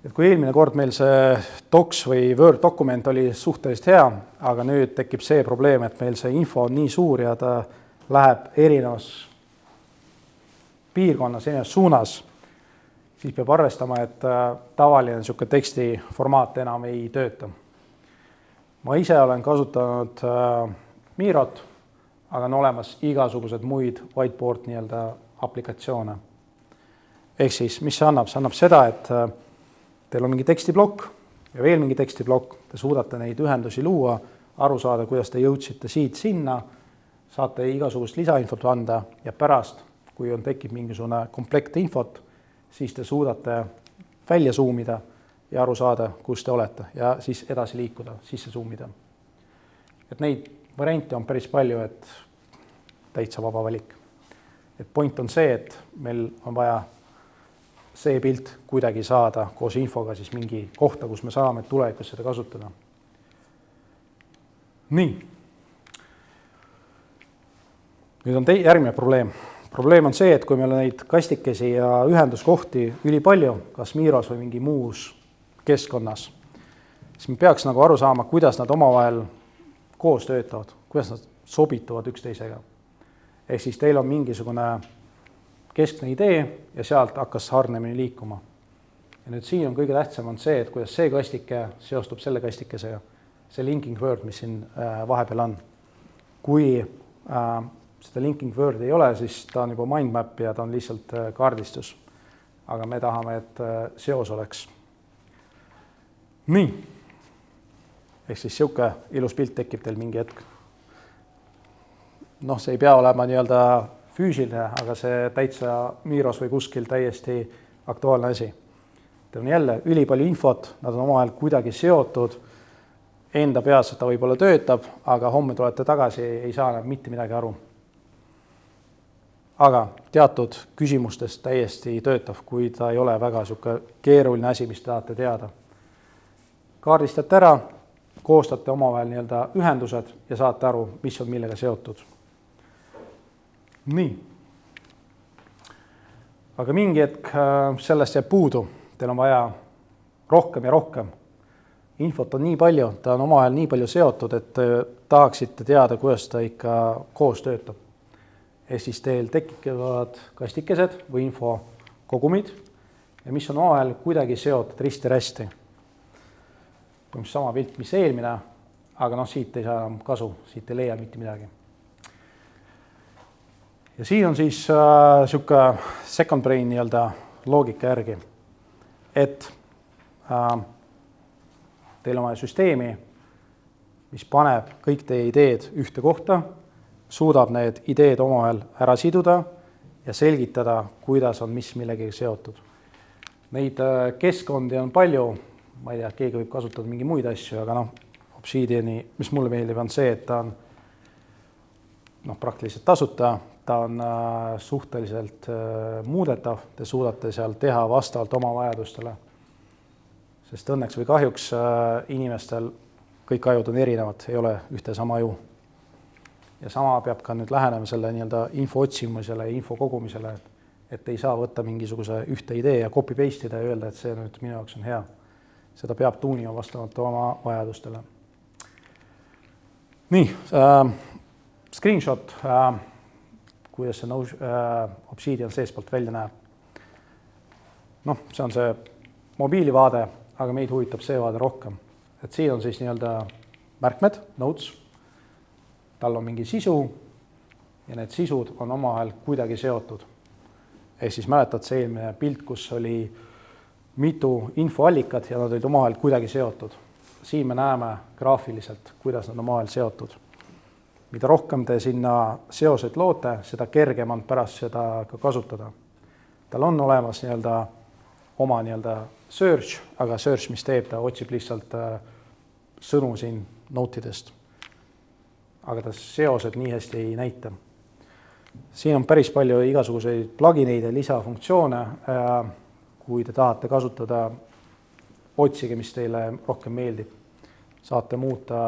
Et kui eelmine kord meil see Docs või Word dokument oli suhteliselt hea, aga nüüd tekib see probleem, et meil see info on nii suur ja ta läheb erinevas piirkonnas, erinevas suunas, siis peab arvestama, et tavaline niisugune teksti formaat enam ei tööta. Ma ise olen kasutanud Mirot, aga on olemas igasugused muid whiteboard nii-öelda aplikatsioone. Ehk siis, mis see annab? See annab seda, et teil on mingi tekstiblokk ja veel mingi tekstiblokk, te suudate neid ühendusi luua, aru saada, kuidas te jõudsite siit sinna, saate igasugust lisainfot anda ja pärast, kui on tekib mingisugune komplekt infot, siis te suudate välja zoomida ja aru saada, kus te olete ja siis edasi liikuda, sisse zoomida. Et neid variante on päris palju, et täitsa vaba valik. Et point on see, et meil on vaja see pilt kuidagi saada koos infoga siis mingi kohta, kus me saame tulevikus seda kasutada. Nii. Nüüd on järgmine probleem. Probleem on see, et kui meil on neid kastikesi ja ühenduskohti ülipalju, kas Miros või mingi muus keskkonnas, siis me peaks nagu aru saama, kuidas nad omavahel koos töötavad, kuidas nad sobituvad üksteisega. Ehk siis teil on mingisugune keskne idee ja sealt hakkas harnemini liikuma. Ja nüüd siin on kõige tähtsam on see, et kuidas see kastike seostub selle kastikesega. see linking word, mis siin vahepeal on. Kui seda linking word ei ole, siis ta on juba mindmap ja ta on lihtsalt kaardistus. Aga me tahame, et seos oleks. Nii. Ehk siis siuke ilus pilt tekib teil mingi hetk. Noh, see ei pea olema nii-öelda füüsiline, aga see täitsa Miros või kuskil täiesti aktuaalne asi. Teil on jälle ülipalju infot, nad on omavahel kuidagi seotud, enda peas ta võib-olla töötab, aga homme tulete tagasi, ei saa enam mitte midagi aru. Aga teatud küsimustest täiesti töötav, kui ta ei ole väga keeruline asi, mis tahate teada. Kaardistate ära, koostate omavahel nii-öelda ühendused ja saate aru, mis on millega seotud. Nii. Aga mingi hetk sellest jääb puudu. Teil on vaja rohkem ja rohkem. Infot on nii palju, ta on omavahel nii palju seotud, et tahaksite teada, kuidas ta ikka koos töötab. Ja siis teil tekivad kastikesed või infokogumid ja mis on omavahel kuidagi seotud risti-rästi. Sama pilt, mis eelmine, aga siit ei saa enam kasu, siit ei leia mitte midagi. Ja siin on siis siuke second brain nii-öelda loogika järgi, et teil on vaja süsteemi, mis paneb kõik teie ideed ühte kohta, suudab need ideed omavahel ära siduda ja selgitada, kuidas on mis millegagi seotud. Neid keskkondi on palju, ma ei tea, keegi võib kasutada mingi muid asju, aga Obsidiani, mis mulle meeldib, on see, et ta on praktiliselt tasuta, ta on suhteliselt muudetav, te suudate seal teha vastavalt oma vajadustele. Sest õnneks või kahjuks inimestel kõik ajud on erinevad, ei ole ühte sama aju. Ja sama peab ka nüüd lähenema selle nii-öelda info otsimisele ja info kogumisele, et ei saa võtta mingisuguse ühte idee ja copy-paste'ida ja öelda, et see nüüd minu jaoks on hea. Seda peab tuunima vastavalt oma vajadustele. Nii, screenshot, kuidas see Obsidian seespoolt välja näeb. See on see mobiilivaade, aga meid huvitab see vaade rohkem. Et siin on siis nii-öelda märkmed, notes, tal on mingi sisu ja need sisud on omavahel kuidagi seotud. Ehk siis mäletad see eelmine pilt, kus oli mitu infoallikat ja nad olid omavahel kuidagi seotud. Siin me näeme graafiliselt, kuidas nad omavahel seotud. Mida rohkem te sinna seoseid loote, seda kergem on pärast seda ka kasutada. Tal on olemas nii-öelda oma nii-öelda search, aga search, mis teeb, ta otsib lihtsalt sõnu siin notidest. Aga ta seosed nii hästi ei näita. Siin on päris palju igasuguseid plugineid ja lisafunktsioone. Kui te tahate kasutada, otsige, mis teile rohkem meeldib. Saate muuta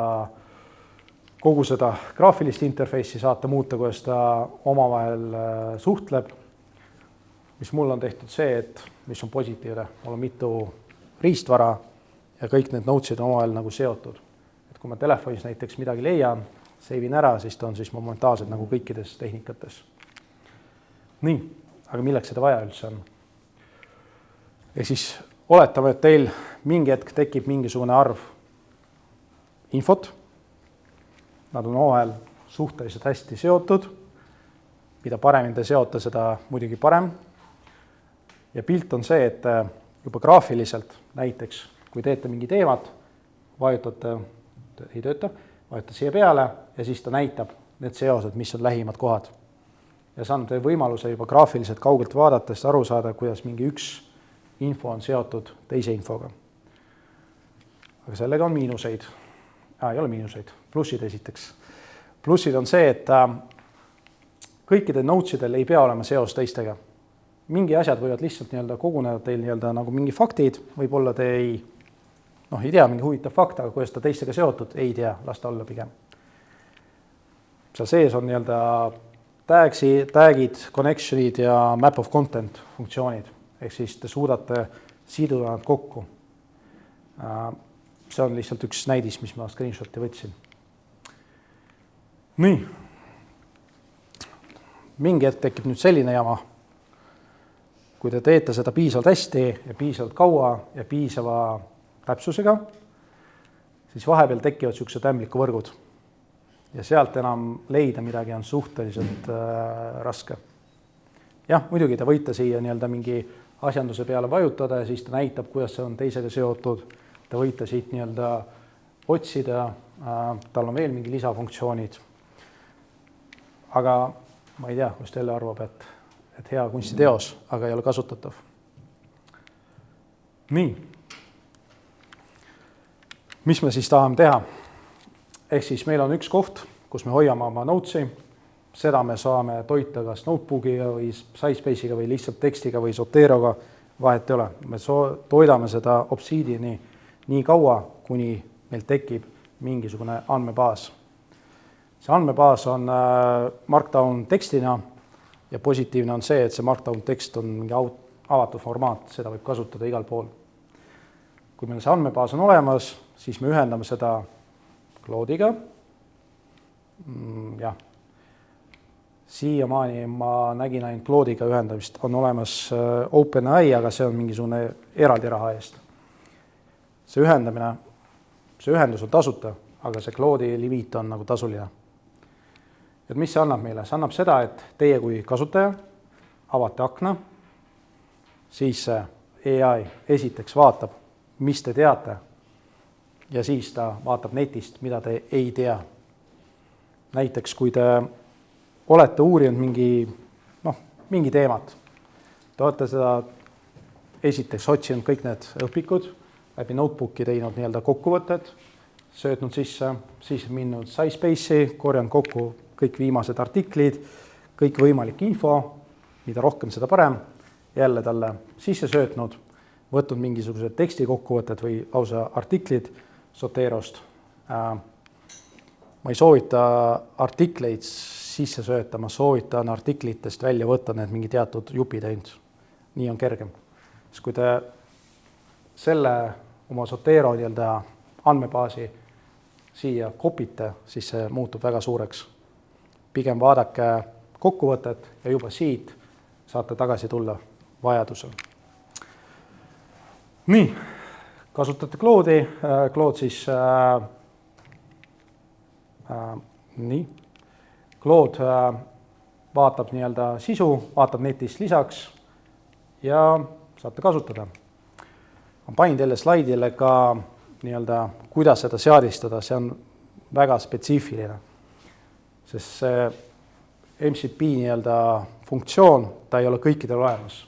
kogu seda graafilist interface'i, saate muuta, kuidas ta omavahel suhtleb. Mis mul on tehtud see, et mis on positiivne, mul on mitu riistvara ja kõik need notes'id on omavahel nagu seotud. Et kui ma telefonis näiteks midagi leian, save'in ära, siis ta on siis momentaalselt nagu kõikides tehnikates. Nii, aga milleks seda vaja üldse on? Ja siis oletame, et teil mingi hetk tekib mingisugune arv infot. Nad on omavahel suhteliselt hästi seotud. Mida paremini te seota, seda muidugi parem. Ja pilt on see, et juba graafiliselt näiteks, kui teete mingi teemat, vajutate, ei tööta, vajutate siia peale ja siis ta näitab need seosed, mis on lähimad kohad. Ja saanud võimaluse juba graafiliselt kaugelt vaadates aru saada, kuidas mingi üks info on seotud teise infoga. Aga sellega on miinuseid. Ei ole miinuseid, plussid esiteks. Plussid on see, et kõikide notes'idel ei pea olema seos teistega. Mingi asjad võivad lihtsalt nii-öelda koguneda teil nii-öelda nagu mingi faktid, võib-olla te ei tea mingi huvitav fakt, aga kuidas ta teistega seotud, ei tea, las ta olla pigem. Seal sees on nii-öelda tagid, connectionid ja map of content funktsioonid. Ehk siis te suudate siduda nad kokku. See on lihtsalt üks näidis, mis ma screenshoti võtsin. Nii. Mingi hetk tekib nüüd selline jama. Kui te teete seda piisavalt hästi ja piisavalt kaua ja piisava täpsusega, siis vahepeal tekivad niisugused ämblikuvõrgud ja sealt enam leida midagi on suhteliselt raske. Jah, muidugi te võite siia nii-öelda mingi asjanduse peale vajutada ja siis ta näitab, kuidas see on teisega seotud. Te võite siit nii-öelda otsida, tal on veel mingi lisafunktsioonid. Aga ma ei tea, kus teile arvab, et hea kunstiteos, aga ei ole kasutatav. Nii. Mis me siis tahame teha? Ehk siis meil on üks koht, kus me hoiame oma notesi. Seda me saame toita kas notebookiga või Syspace'iga või lihtsalt tekstiga või Zoteroga. Vahet ei ole. Me toidame seda Obsidiani nii kaua, kuni meil tekib mingisugune andmebaas. See andmebaas on Markdown tekstina ja positiivne on see, et see Markdown tekst on mingi avatud formaat, seda võib kasutada igal pool. Kui meil see andmebaas on olemas, siis me ühendame seda Claude'iga. Jah. Siiamaani ma nägin ainult Claude'iga ühendamist. On olemas OpenAI, aga see on mingisugune eraldi raha eest. See ühendus on tasuta, aga see Claude'i limiit on nagu tasuline. Et mis see annab meile? See annab seda, et teie kui kasutaja avate akna, siis AI esiteks vaatab, mis te teate ja siis ta vaatab netist, mida te ei tea. Näiteks, kui te olete uurinud mingi teemat, te olete seda esiteks otsinud kõik need õpikud, läbi notebooki teinud nii-öelda kokkuvõtted, söötnud sisse, siis minnud Syspace'i, korjanud kokku kõik viimased artiklid, kõik võimalik info, mida rohkem, seda parem, jälle talle sisse söötnud, võtnud mingisugused tekstikokkuvõtted või lausa artiklid Zoterost. Ma ei soovita artikleid sisse sööta, ma soovitan artiklitest välja võtta need mingi teatud jupid ainult. Nii on kergem. Sest kui te selle oma Zotero nii-öelda andmebaasi siia kopite, siis see muutub väga suureks. Pigem vaadake kokkuvõtet ja juba siit saate tagasi tulla vajadusel. Nii, kasutate Claude'i. Claude siis nii. Claude vaatab nii-öelda sisu, vaatab netist lisaks ja saate kasutada. Ma panin teile slaidile ka nii-öelda, kuidas seda seadistada, see on väga spetsiifiline. Sest see MCP nii-öelda funktsioon, ta ei ole kõikidel olemas.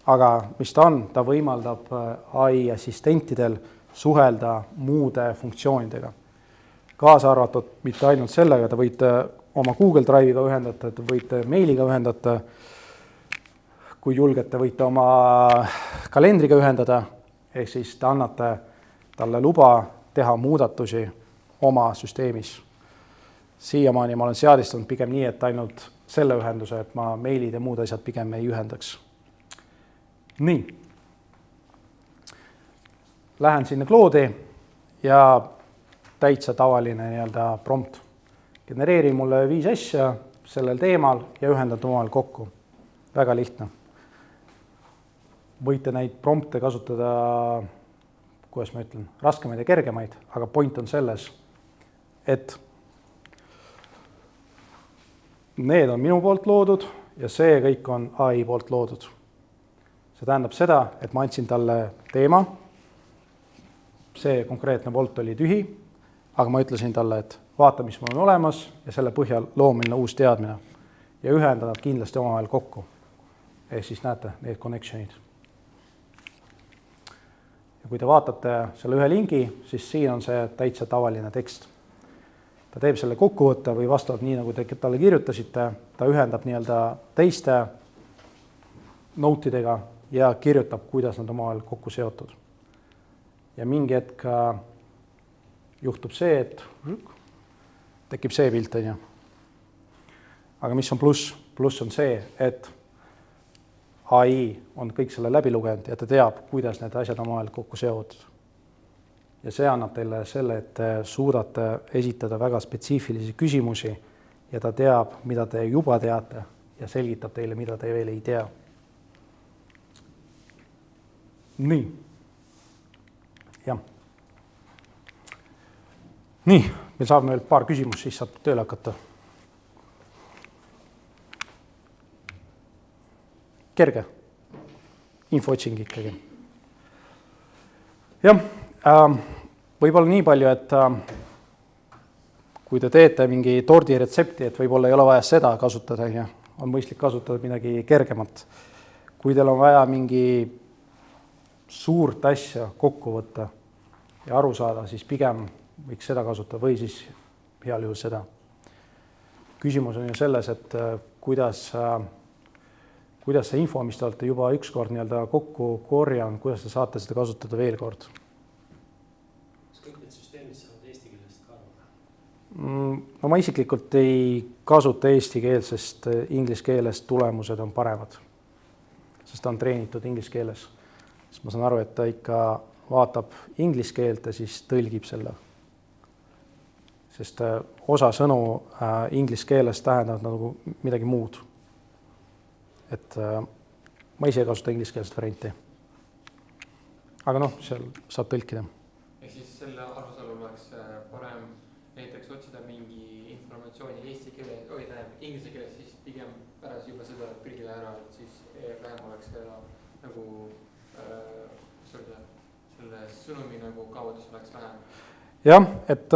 Aga mis ta on, ta võimaldab AI assistentidel suhelda muude funktsioonidega. Kaasa arvatud mitte ainult sellega, te võite oma Google Drive'iga ühendada, te võite meiliga ühendada, kui julgete, võite oma kalendriga ühendada, ehk siis te annate talle luba teha muudatusi oma süsteemis. Siiamaani ma olen seadistanud pigem nii, et ainult selle ühenduse, et ma meilid ja muud asjad pigem ei ühendaks. Nii. Lähen sinna Claude'i ja täitsa tavaline nii-öelda prompt. Genereeri mulle 5 asja sellel teemal ja ühendad omavahel kokku. Väga lihtne. Võite neid prompte kasutada, kuidas ma ütlen, raskemaid ja kergemaid, aga point on selles, et need on minu poolt loodud ja see kõik on AI poolt loodud. See tähendab seda, et ma andsin talle teema, see konkreetne volt oli tühi, aga ma ütlesin talle, et vaata, mis mul on olemas ja selle põhjal loomiline uus teadmine ja ühendada kindlasti omavahel kokku. Ehk siis näete need connectionid. Ja kui te vaatate selle ühe lingi, siis siin on see täitsa tavaline tekst. Ta teeb selle kokkuvõtte või vastavalt nii, nagu te talle kirjutasite, ta ühendab nii-öelda teiste notidega ja kirjutab, kuidas nad omavahel kokku seotud. Ja mingi hetk juhtub see, et tekib see pilt. Aga mis on pluss? Pluss on see, et AI on kõik selle läbi lugenud ja ta teab, kuidas need asjad omavahel kokku seotud. Ja see annab teile selle, et te suudate esitada väga spetsiifilisi küsimusi ja ta teab, mida te juba teate ja selgitab teile, mida te veel ei tea. Nii. Jah. Nii, meil saab veel paar küsimust, siis saab tööle hakata. Kerge. Infootsing ikkagi. Jah, võib-olla nii palju, et kui te teete mingi tordi retsepti, et võib-olla ei ole vaja seda kasutada, ja on mõistlik kasutada midagi kergemat. Kui teil on vaja mingi suurt asja kokku võtta ja aru saada, siis pigem võiks seda kasutada või siis heal juhul seda. Küsimus on ju selles, et kuidas see info, mis te olete juba ükskord nii-öelda kokku korjanud, kuidas te saate seda kasutada veel kord? Kas kõik need süsteemid saavad eesti keelest ka aru? No ma isiklikult ei kasuta eesti keel, sest inglise keeles tulemused on paremad, sest ta on treenitud inglise keeles. Siis ma saan aru, et ta ikka vaatab inglise keelt ja siis tõlgib selle. Sest osa sõnu inglise keeles tähendavad nagu midagi muud. Et ma ise ei kasuta inglise keelest varianti. Aga seal saab tõlkida. Ehk siis selle arusalul oleks parem näiteks otsida mingi informatsiooni eesti keele, inglise keeles, siis pigem pärast juba seda pildile ära, et siis vähem oleks seda nagu selle sõnumi nagu kaotus oleks vähem. Jah, et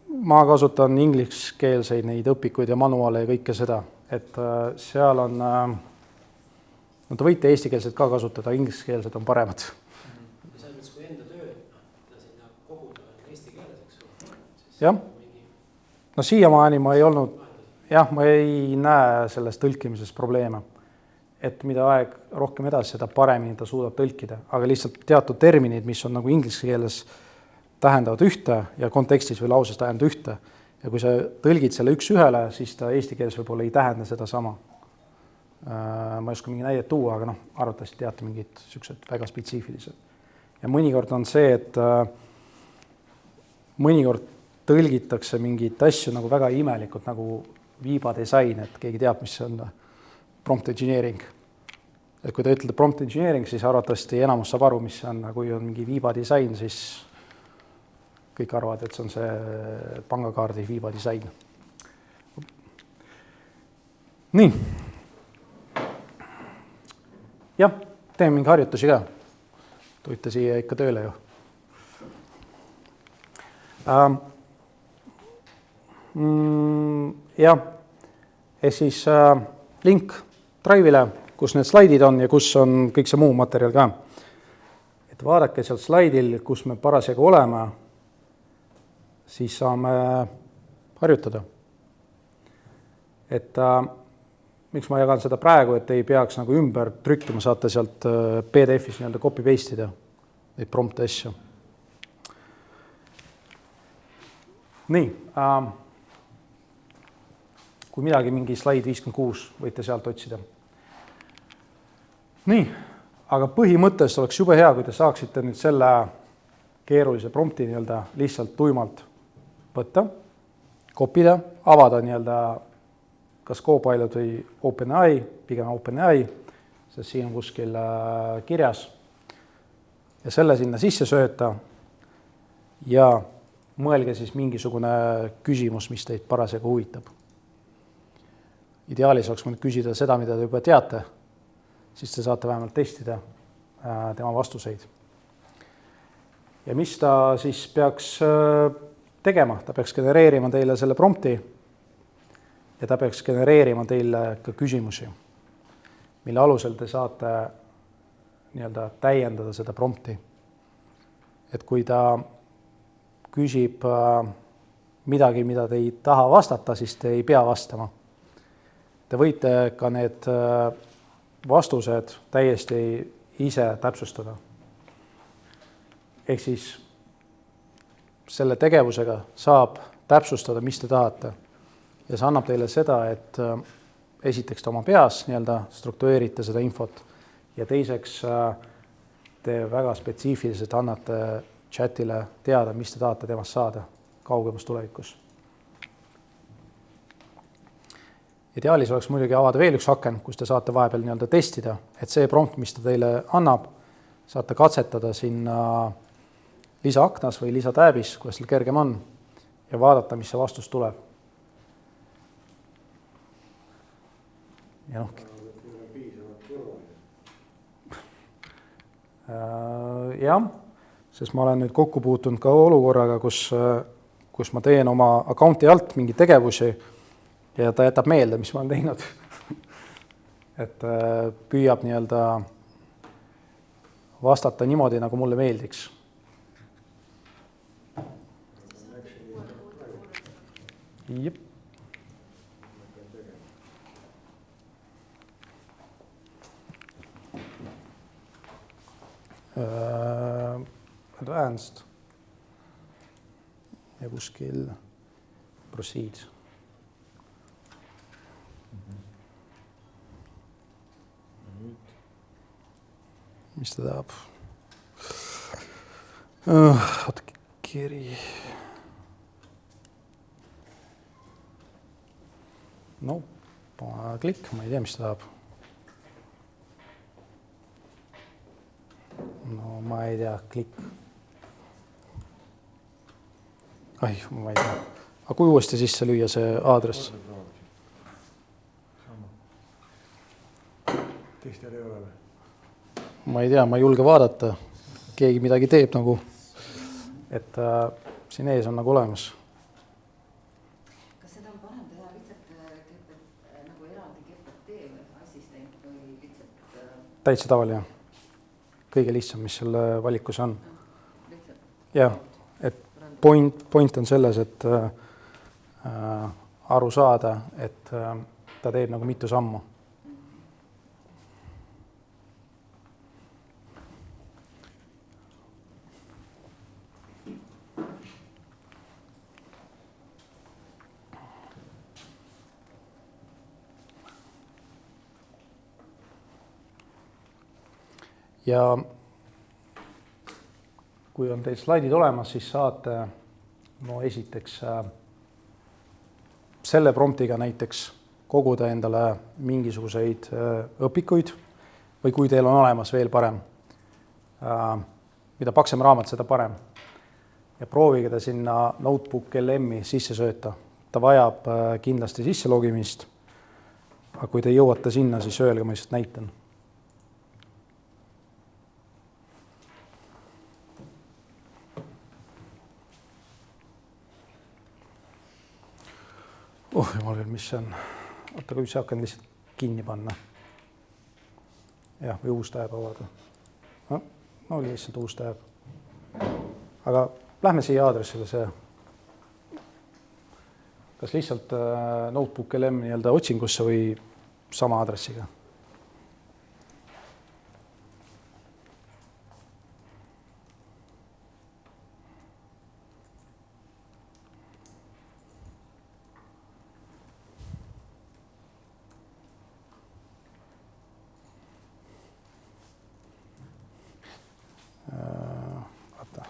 ma kasutan ingliskeelseid neid õpikuid ja manuaale ja kõike seda, et seal on, te võite eestikeelset ka kasutada, ingliskeelsed on paremad. Ja selles mõttes, kui enda töö, mida sinna koguda eesti keeles, eks ole? Jah, siiamaani ma ei olnud, ma ei näe selles tõlkimises probleeme. Et mida aeg rohkem edasi, seda paremini ta suudab tõlkida, aga lihtsalt teatud terminid, mis on nagu inglise keeles tähendavad ühte ja kontekstis või lauses tähendavad ühte. Ja kui sa tõlgid selle üks ühele, siis ta eesti keeles võib-olla ei tähenda seda sama. Ma ei oska mingi näidet tuua, aga arvatavasti teate mingid sellised väga spetsiifilised. Ja mõnikord on see, et mõnikord tõlgitakse mingit asju nagu väga imelikult, nagu viibadisain, et keegi teab, mis see on prompt engineering. Et kui te ütlete prompt engineering, siis arvatavasti enamus saab aru, mis see on, kui on mingi viibadisain, siis kõik arvavad, et see on see pangakaardi viibadisain. Nii. Jah, teeme mingi harjutusi ka. Tulite siia ikka tööle ju. Jah, ja siis link Drive'ile, kus need slaidid on ja kus on kõik see muu materjal ka. Et vaadake sealt slaidil, kus me parasjagu oleme, siis saame harjutada. Et miks ma jagan seda praegu, et ei peaks nagu ümber trükkima, saate sealt PDF-is nii-öelda copy-paste ida neid prompte asju. Nii, kui midagi, mingi slaid 56, võite sealt otsida. Nii, aga põhimõtteliselt oleks jube hea, kui te saaksite nüüd selle keerulise prompti nii-öelda lihtsalt tuimalt võtta, kopida, avada nii-öelda kas Copilot või OpenAI, pigem OpenAI, sest siin on kuskil kirjas ja selle sinna sisse sööta ja mõelge siis mingisugune küsimus, mis teid parasjagu huvitab. Ideaalis oleks mõelnud küsida seda, mida te juba teate, siis te saate vähemalt testida tema vastuseid. Ja mis ta siis peaks tegema? Ta peaks genereerima teile selle prompti ja ta peaks genereerima teile ka küsimusi, mille alusel te saate nii-öelda täiendada seda prompti. Et kui ta küsib midagi, mida te ei taha vastata, siis te ei pea vastama. Te võite ka need vastused täiesti ise täpsustada. Ehk siis selle tegevusega saab täpsustada, mis te tahate. Ja see annab teile seda, et esiteks te oma peas nii-öelda struktureerite seda infot ja teiseks te väga spetsiifiliselt annate chatile teada, mis te tahate temast saada kaugemas tulevikus. Ideaalis oleks muidugi avada veel üks aken, kus te saate vahepeal nii-öelda testida, et see prompt, mis ta teile annab, saate katsetada sinna lisaaknas või lisatääbis, kuidas teil kergem on. ja vaadata, mis see vastus tuleb. Ja noh, jah, sest ma olen nüüd kokku puutunud ka olukorraga, kus ma teen oma account'i alt mingeid tegevusi ja ta jätab meelde, mis ma olen teinud. Et püüab nii-öelda vastata niimoodi, nagu mulle meeldiks. Jep. Advanced ja kuskil proceed. Mis ta tahab? Kiri. No, klikk, ma ei tea, mis ta tahab. No ma ei tea, klikk. Ai, ma ei tea. Aga kui uuesti sisse lüüa see aadress? Teistel ei ole või? Ma ei tea, ma ei julge vaadata. Keegi midagi teeb nagu, et siin ees on nagu olemas. Kas seda on parem teha lihtsalt nagu eraldi GPT või assistent või lihtsalt? Täitsa tavaline. Kõige lihtsam, mis selle valikus on. Jah, et point on selles, et aru saada, et ta teeb nagu mitu sammu. Ja kui on teil slaidid olemas, siis saate esiteks selle promptiga näiteks koguda endale mingisuguseid õpikuid või kui teil on olemas veel parem, mida paksem raamat, seda parem. Ja proovige ta sinna Notebook LM-i sisse sööta. Ta vajab kindlasti sisse logimist, aga kui te jõuate sinna, siis öelge, ma lihtsalt näitan. Jumal küll, mis see on? Oota, kui see hakkan lihtsalt kinni panna. Jah, või uus tääb avada. No, oli lihtsalt uus tääb. Aga lähme siia aadressile see. Kas lihtsalt Notebook LM nii-öelda otsingusse või sama aadressiga?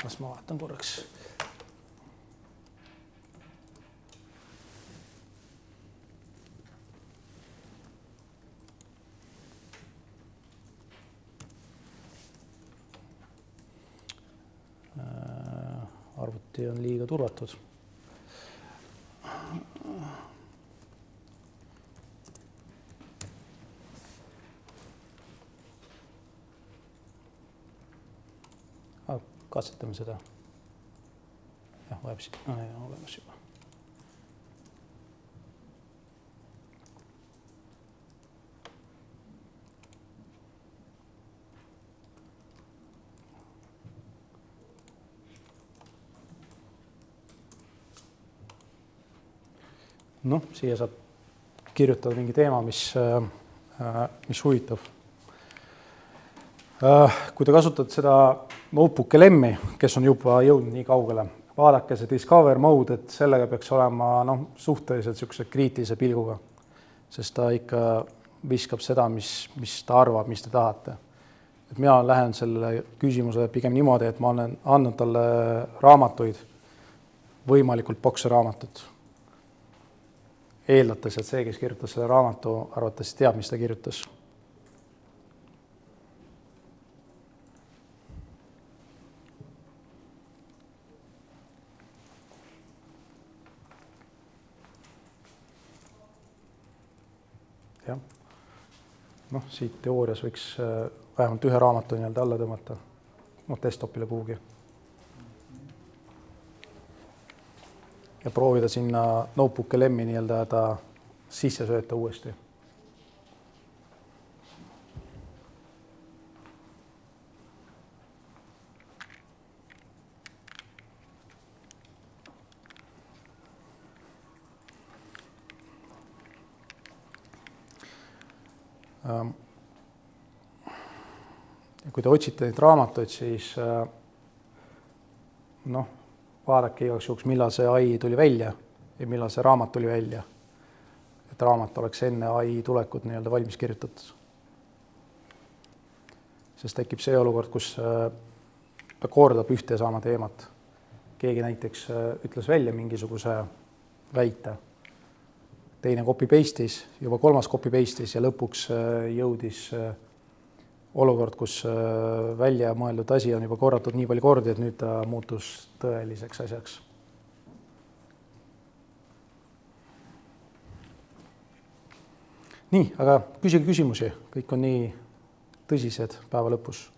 Las ma vaatan korraks. Arvuti on liiga turvatud. Katsetame seda. Jah, vajab siit. Olemas juba. Noh, siia saab kirjutada mingi teema, mis huvitab. Kui te kasutate seda Notebook LM-i, kes on juba jõudnud nii kaugele, vaadake see Discover mode, et sellega peaks olema suhteliselt niisuguse kriitilise pilguga, sest ta ikka viskab seda, mis ta arvab, mis te tahate. Et mina lähen selle küsimuse pigem niimoodi, et ma olen andnud talle raamatuid, võimalikult paksu raamatut. Eeldates, et see, kes kirjutas selle raamatu, arvates teab, mis ta kirjutas. noh, siit teoorias võiks vähemalt ühe raamatu nii-öelda alla tõmmata, noh, desktopile kuhugi. Ja proovida sinna Notebook LM-i nii-öelda ta sisse sööta uuesti. Ja kui te otsite neid raamatuid, siis noh, vaadake igaks juhuks, millal see AI tuli välja ja millal see raamat tuli välja. Et raamat oleks enne AI tulekut nii-öelda valmis kirjutatud. Sest tekib see olukord, kus ta kordab ühte ja sama teemat. Keegi näiteks ütles välja mingisuguse väite. Teine copy-paste'is, juba kolmas copy-paste'is ja lõpuks jõudis olukord, kus välja mõeldud asi on juba korratud nii palju kordi, et nüüd ta muutus tõeliseks asjaks. Nii, aga küsige küsimusi, kõik on nii tõsised päeva lõpus.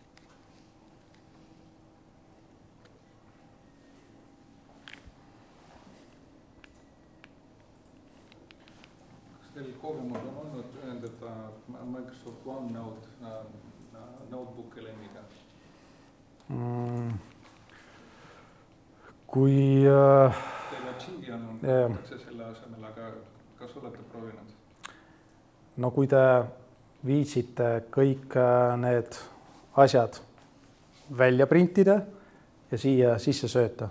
Teil kogemus on olnud ühendada Microsoft OneNote Notebook LM-iga? Kui Teil Achieve on selle asemel, aga kas olete proovinud? No kui te viitsite kõik need asjad välja printida ja siia sisse sööta,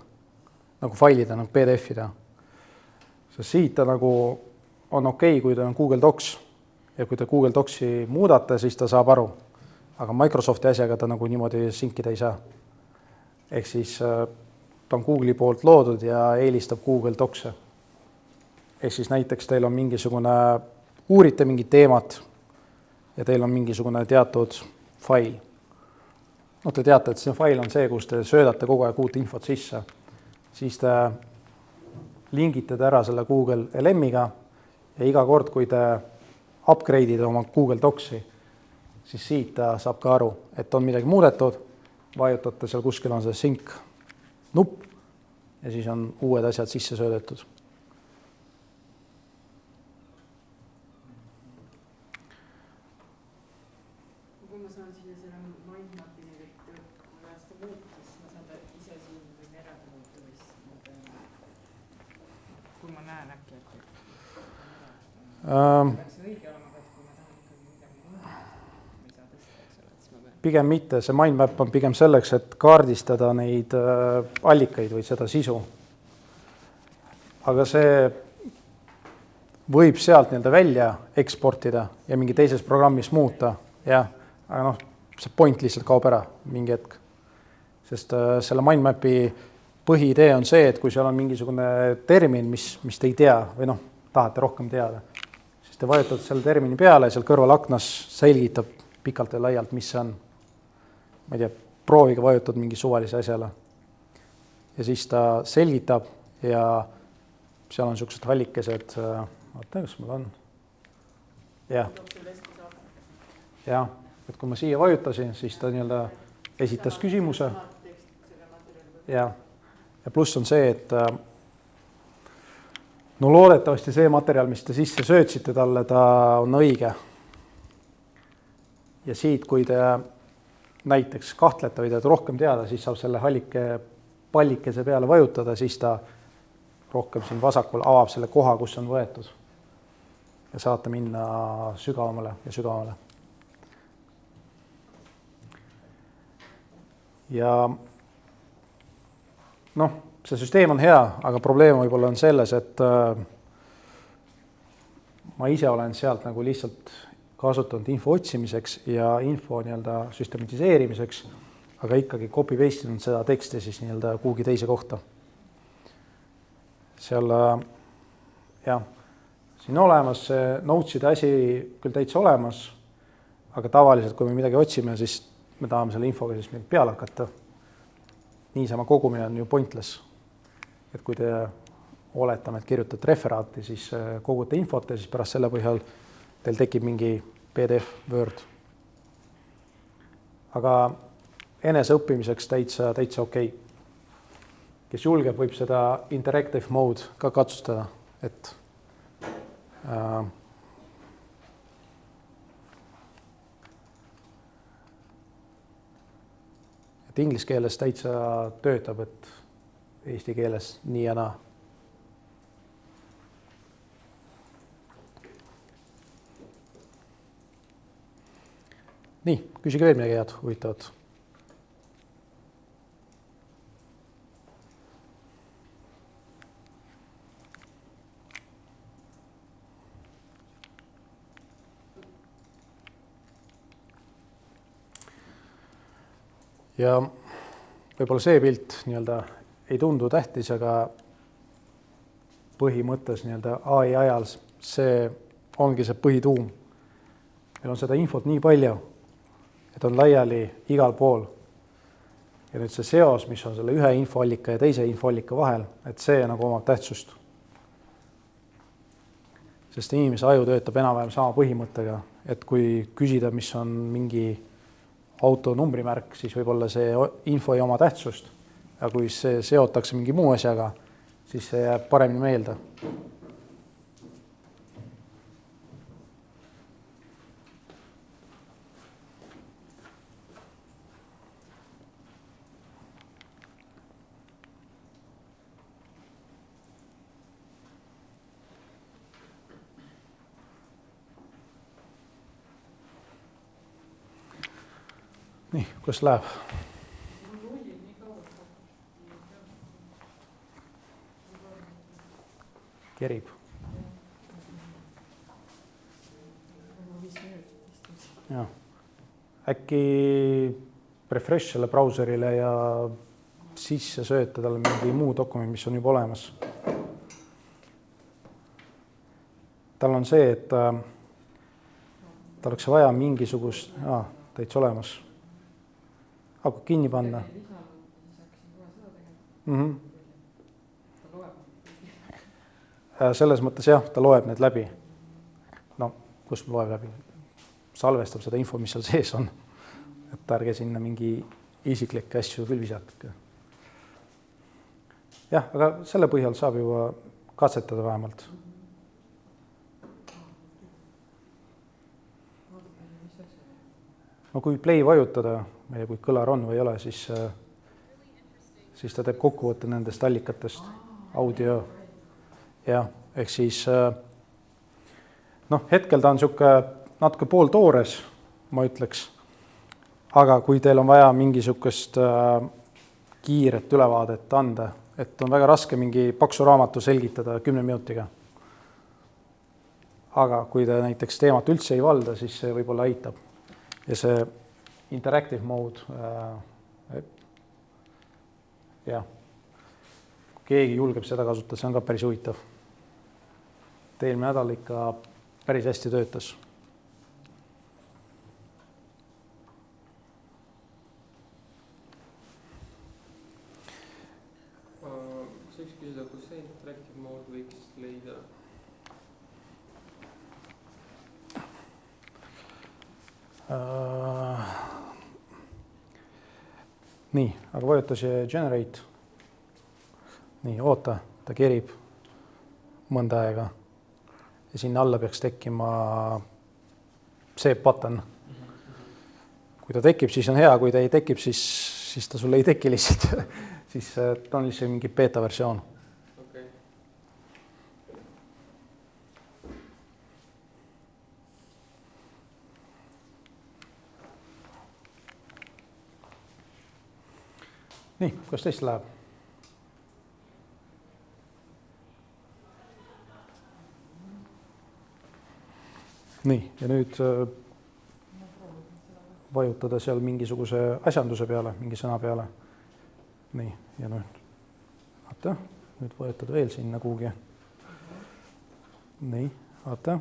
nagu failida, nagu PDF-ida, sest siit ta nagu on okei, kui ta on Google Docs ja kui te Google Docsi muudate, siis ta saab aru. Aga Microsofti asjaga ta nagu niimoodi sinkida ei saa. Ehk siis ta on Google'i poolt loodud ja eelistab Google Docse. Ehk siis näiteks teil on mingisugune, uurite mingit teemat ja teil on mingisugune teatud fail. No te teate, et see fail on see, kus te söödate kogu aeg uut infot sisse. Siis te lingite ära selle Google LM-iga ja iga kord, kui te upgrade'ide oma Google Docsi, siis siit ta saab ka aru, et on midagi muudetud, vajutate seal kuskil on see sync nupp ja siis on uued asjad sisse söödetud. Kui ma saan siia selle mindmapi, kuidas ta muutus, ma saan ta ise siin või merega muuta, kui ma näen äkki, et peaks õige olema, et kui ma tahan ikkagi midagi muuta, ei saa tõsta, eks ole, siis ma pean. Pigem mitte, see mindmap on pigem selleks, et kaardistada neid allikaid või seda sisu. Aga see võib sealt nii-öelda välja eksportida ja mingi teises programmis muuta, jah, aga noh, see point lihtsalt kaob ära mingi hetk. Sest selle mindmapi põhiidee on see, et kui seal on mingisugune termin, mis te ei tea või noh, tahate rohkem teada, siis te vajutate selle termini peale ja seal kõrval aknas selgitab pikalt ja laialt, mis see on. Ma ei tea, prooviga vajutad mingi suvalise asjale. Ja siis ta selgitab ja seal on niisugused hallikesed, vaata, kas mul on. Jah, et kui ma siia vajutasin, siis ta nii-öelda esitas küsimuse. Ja pluss on see, et no loodetavasti see materjal, mis te sisse söötsite talle, ta on õige. Ja siit, kui te näiteks kahtlete või tead rohkem teada, siis saab selle hallike pallikese peale vajutada, siis ta rohkem siin vasakul avab selle koha, kus on võetud. Ja saate minna sügavamale ja sügavamale. Ja noh, see süsteem on hea, aga probleem võib-olla on selles, et ma ise olen sealt nagu lihtsalt kasutanud info otsimiseks ja info nii-öelda süstematiseerimiseks, aga ikkagi copy-paste on seda teksti siis nii-öelda kuhugi teise kohta. Seal, jah, siin olemas see noteside asi küll täitsa olemas, aga tavaliselt, kui me midagi otsime, siis me tahame selle infoga siis midagi peale hakata. Niisama kogumine on ju pointless. Et kui te oletame, et kirjutate referaati, siis kogute infot ja siis pärast selle põhjal teil tekib mingi PDF, Word. aga eneseõppimiseks täitsa okei. Kes julgeb, võib seda interactive mode ka katsustada, et inglise keeles täitsa töötab, et eesti keeles nii ja naa. Nii, küsige veel midagi head, huvitavat. Ja võib-olla see pilt nii-öelda ei tundu tähtis, aga põhimõttes nii-öelda AI ajal see ongi see põhituum. Meil on seda infot nii palju, et on laiali igal pool. Ja nüüd see seos, mis on selle ühe infoallika ja teise infoallika vahel, et see nagu omab tähtsust. Sest inimese aju töötab enam-vähem sama põhimõttega, et kui küsida, mis on mingi auto numbrimärk, siis võib-olla see info ei oma tähtsust. Ja kui see seotakse mingi muu asjaga, siis see jääb paremini meelde. Nii, kuidas läheb? Kerib. Ja. Äkki refresh selle brauserile ja sisse sööta talle mingi muu dokument, mis on juba olemas. Tal on see, et tal oleks vaja mingisugust, täitsa olemas. Hakkab kinni panna. Selles mõttes jah, ta loeb need läbi. No, kus loeb läbi? Salvestab seda info, mis seal sees on. Et ärge sinna mingi isiklikke asju küll visata. Jah, aga selle põhjal saab juba katsetada vähemalt. No kui play vajutada, ja kui kõlar on või ei ole, siis ta teeb kokkuvõtte nendest allikatest, audio. Ja, ehk siis hetkel ta on natuke pooltoores, ma ütleks. Aga kui teil on vaja mingisugust kiiret ülevaadet anda, et on väga raske mingi paksu raamatu selgitada 10 minutiga. Aga kui te näiteks teemat üldse ei valda, siis see võib-olla aitab. Ja see interactive mode, jah, kui keegi julgeb seda kasutada, see on ka päris huvitav. Eelmine nädal ikka päris hästi töötas. Kas võiks küsida, kus see interactive mode võiks leida? Nii, aga vajuta see generate. Nii, oota, ta kerib mõnda aega. Ja sinna alla peaks tekkima see button. Kui ta tekib, siis on hea. Kui ta ei tekib, siis ta sulle ei teki lihtsalt. Siis ta on lihtsalt mingi beta versioon. Okay. Nii, kuidas teist läheb? Nii, ja nüüd vajutada seal mingisuguse asjanduse peale, mingi sõna peale. Nii, ja nüüd vajutada veel sinna kuhugi. Nii, vaata.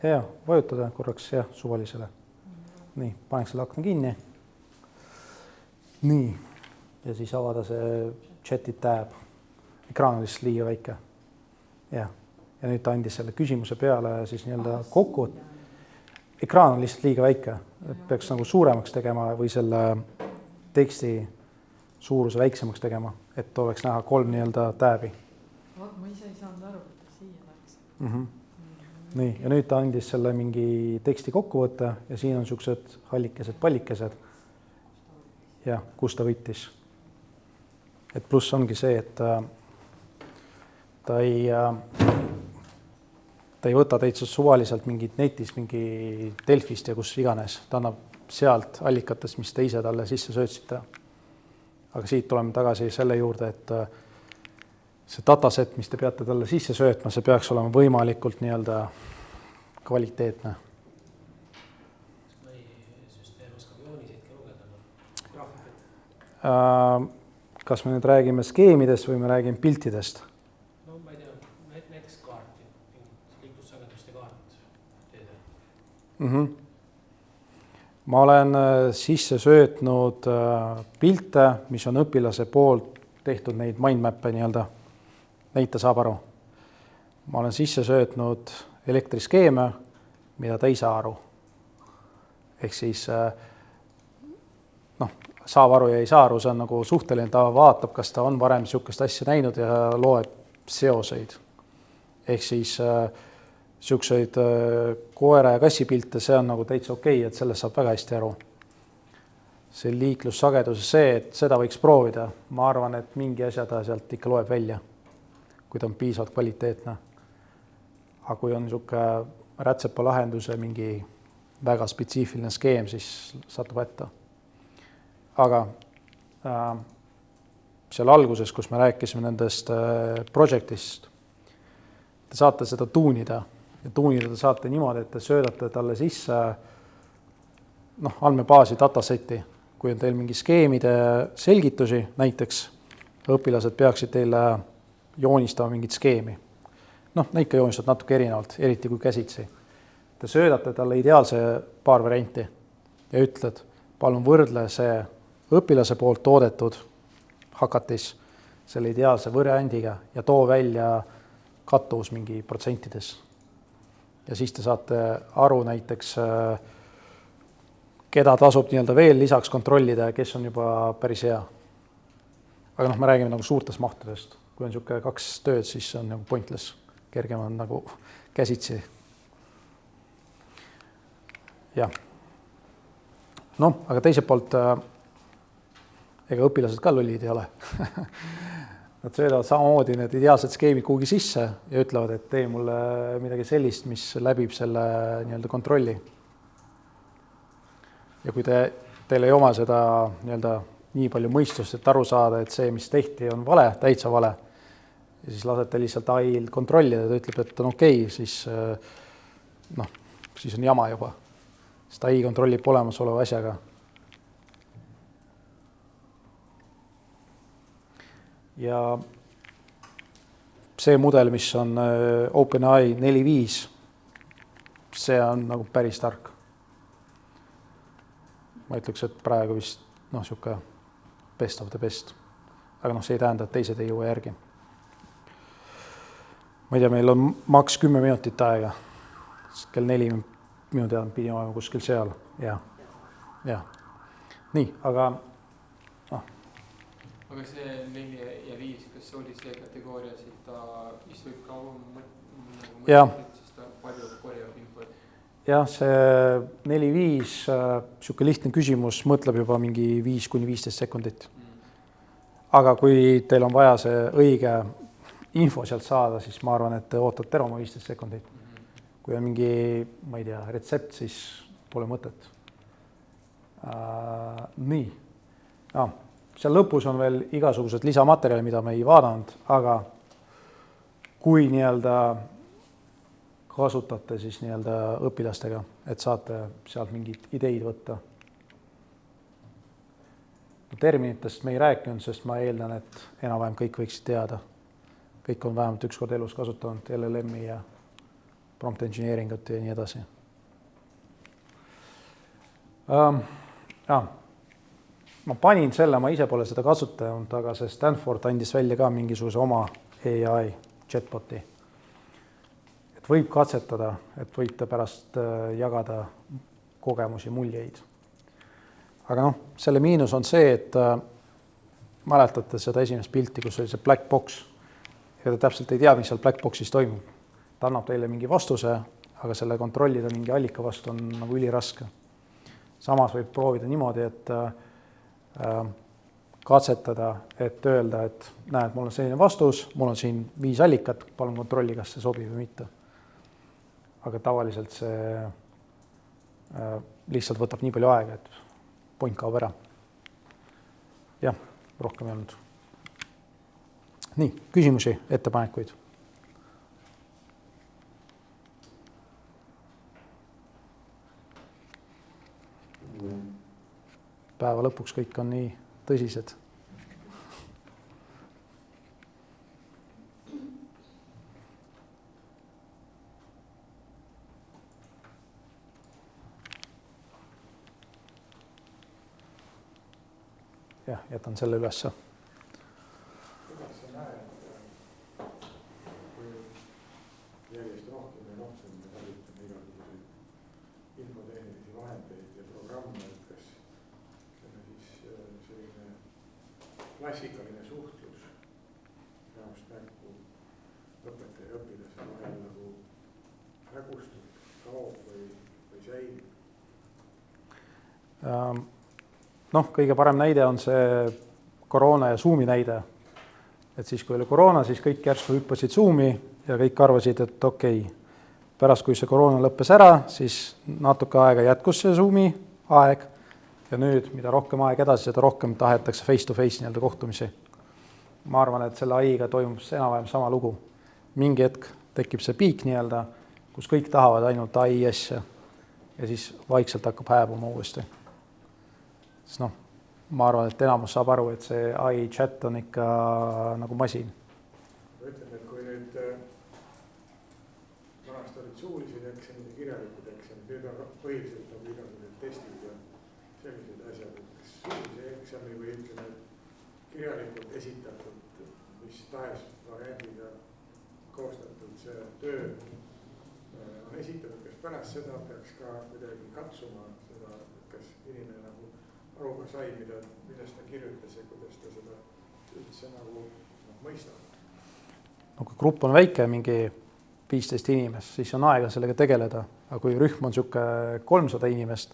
Ja, vajutada korraks suvalisele. Nii, paneks selle akna kinni. Nii, ja siis avada see chat'i tab. Ekraan on lihtsalt liiga väike. Ja nüüd ta andis selle küsimuse peale siis nii-öelda kokku. Ekraan on lihtsalt liiga väike, et peaks nagu suuremaks tegema või selle teksti suuruse väiksemaks tegema, et oleks näha 3 nii-öelda tab'i. Ma ise ei saanud aru, et ta siia läks. Nii, ja nüüd ta andis selle mingi teksti kokkuvõtte ja siin on niisugused hallikesed, pallikesed. Ja kus ta võttis. Et pluss ongi see, et ta ei võta täitsa suvaliselt mingit netis, mingi Delfist ja kus iganes. Ta annab sealt allikatest, mis te ise talle sisse söötsite. Aga siit tuleme tagasi selle juurde, et see dataset, mis te peate talle sisse söötma, see peaks olema võimalikult nii-öelda kvaliteetne. Kas meie süsteem oskab jooniseid ka lugeda? Graafikat? Kas me nüüd räägime skeemidest või me räägime piltidest? No ma ei tea, näiteks kaarti, liiklussageduste kaart teedel. Ma olen sisse söötnud pilte, mis on õpilase poolt tehtud neid mindmap'e nii-öelda. Neid ta saab aru. Ma olen sisse söötnud elektriskeeme, mida ta ei saa aru. Ehk siis saab aru ja ei saa aru, see on nagu suhteline, ta vaatab, kas ta on varem niisugust asja näinud ja loeb seoseid. Ehk siis niisuguseid koera ja kassipilte, see on nagu täitsa okei, et sellest saab väga hästi aru. See liiklussageduse see, et seda võiks proovida. Ma arvan, et mingi asja ta sealt ikka loeb välja, kui ta on piisavalt kvaliteetne. Aga kui on niisugune rätsepa lahenduse mingi väga spetsiifiline skeem, siis satub ette. Aga seal alguses, kus me rääkisime nendest projektist, te saate seda tuunida ja tuunida te saate niimoodi, et te söödate talle sisse andmebaasi dataseti. Kui on teil mingi skeemide selgitusi, näiteks õpilased peaksid teile joonistama mingit skeemi. Neid ka joonistad natuke erinevalt, eriti kui käsitsi. Te söödate talle ideaalse paar varianti ja ütled, palun võrdle see õpilase poolt toodetud hakatis selle ideaalse variandiga ja too välja kattuvus mingi protsentides. Ja siis te saate aru näiteks, keda tasub nii-öelda veel lisaks kontrollida ja kes on juba päris hea. Aga me räägime nagu suurtest mahtudest. Kui on niisugune 2 tööd, siis see on nagu pointless. Kergem on nagu käsitsi. Jah. Aga teiselt poolt ega õpilased ka lollid ei ole. Nad söödavad samamoodi need ideaalsed skeemid kuhugi sisse ja ütlevad, et tee mulle midagi sellist, mis läbib selle nii-öelda kontrolli. Ja kui teil ei oma seda nii-öelda nii palju mõistust, et aru saada, et see, mis tehti, on vale, täitsa vale, ja siis lasete lihtsalt AI-l kontrollida, ta ütleb, et on okei, siis on jama juba. Sest AI kontrollib olemasoleva asjaga. Ja see mudel, mis on OpenAI 4.5, see on nagu päris tark. Ma ütleks, et praegu vist niisugune best of the best. Aga see ei tähenda, et teised ei jõua järgi. Ma ei tea, meil on maks 10 minutit aega. Kell 4 minu teada pidi olema kuskil seal. Ja. Nii, aga Aga see 4 ja 5, kas oli see kategooria, et ta vist võib ka siis ta palju korjab infot? Jah, see 4.5, niisugune lihtne küsimus, mõtleb juba mingi 5-15 sekundit. Aga kui teil on vaja see õige info sealt saada, siis ma arvan, et te ootate ära oma 15 sekundit. Kui on mingi, ma ei tea, retsept, siis pole mõtet. Nii. Seal lõpus on veel igasugused lisamaterjali, mida me ei vaadanud, aga kui nii-öelda kasutate siis nii-öelda õpilastega, et saate sealt mingid ideid võtta. Terminitest me ei rääkinud, sest ma eeldan, et enam-vähem kõik võiksid teada. Kõik on vähemalt üks kord elus kasutanud LLM-i ja prompt engineeringut ja nii edasi. ma panin selle, ma ise pole seda kasutanud, aga see Stanford andis välja ka mingisuguse oma AI chatboti. Et võib katsetada, et võite pärast jagada kogemusi, muljeid. Aga noh, selle miinus on see, et mäletate seda esimest pilti, kus oli see black box. Ja ta täpselt ei tea, mis seal black boxis toimub. Ta annab teile mingi vastuse, aga selle kontrollida mingi allika vastu on nagu üliraske. Samas võib proovida niimoodi, et katsetada, et öelda, et näed, mul on selline vastus, mul on siin 5 allikat, palun kontrolli, kas see sobib või mitte. Aga tavaliselt see lihtsalt võtab nii palju aega, et point kaob ära. Jah, rohkem ei olnud. Nii, küsimusi, ettepanekuid? Päeva lõpuks kõik on nii tõsised. Jah, jätan selle ülesse. Kuidas sa näed, kui järjest rohkem ja rohkem me kasutame igasuguseid infotehnilisi vahendeid ja programme, et kas selline klassikaline suhtlus näost näkku õpetaja ja õpilase vahel nagu hägustub, kaob või säilib? Noh, kõige parem näide on see koroona ja Zoomi näide. Et siis, kui oli koroona, siis kõik järsku hüppasid Zoomi ja kõik arvasid, et okei. Pärast, kui see koroona lõppes ära, siis natuke aega jätkus see Zoomi aeg. Ja nüüd, mida rohkem aeg edasi, seda rohkem tahetakse face-to-face nii-öelda kohtumisi. Ma arvan, et selle AI-ga toimub enam-vähem sama lugu. Mingi hetk tekib see piik nii-öelda, kus kõik tahavad ainult AI asja ja siis vaikselt hakkab hääbuma uuesti. Siis noh, ma arvan, et enamus saab aru, et see AI chat on ikka nagu masin. Ma ütlen, et kui nüüd vanast olid suulised eksamid ja kirjalikud eksamid, nüüd on põhiliselt nagu igasugused testid ja sellised asjad, et kas suulise eksami või ütleme, kirjalikult esitatud, mis tahes variandiga koostatud see töö on esitatud, kas pärast seda peaks ka kuidagi katsuma seda, kas inimene nagu aruga sai, millest ta kirjutas ja kuidas ta seda üldse nagu mõistab. No, kui grupp on väike, mingi 15 inimest, siis on aega sellega tegeleda. Aga kui rühm on siuke 300 inimest,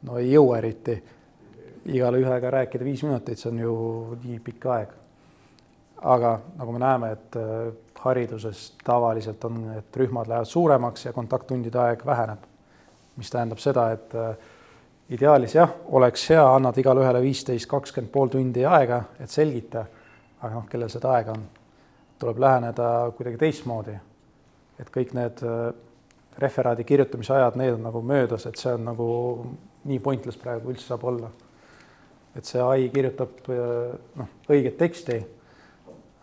no ei jõua eriti igale ühega rääkida 5 minutit, see on ju nii pikk aeg. Aga nagu me näeme, et hariduses tavaliselt on, et rühmad lähevad suuremaks ja kontakttundide aeg väheneb. Mis tähendab seda, et ideaalis jah, oleks hea, annad igale ühele 15-20 pool tundi aega, et selgita, aga noh, kellel seda aega on, tuleb läheneda kuidagi teistmoodi. Et kõik need referaadi kirjutamise ajad, need on nagu möödas, et see on nagu nii pointless praegu üldse saab olla. Et see AI kirjutab õiget teksti,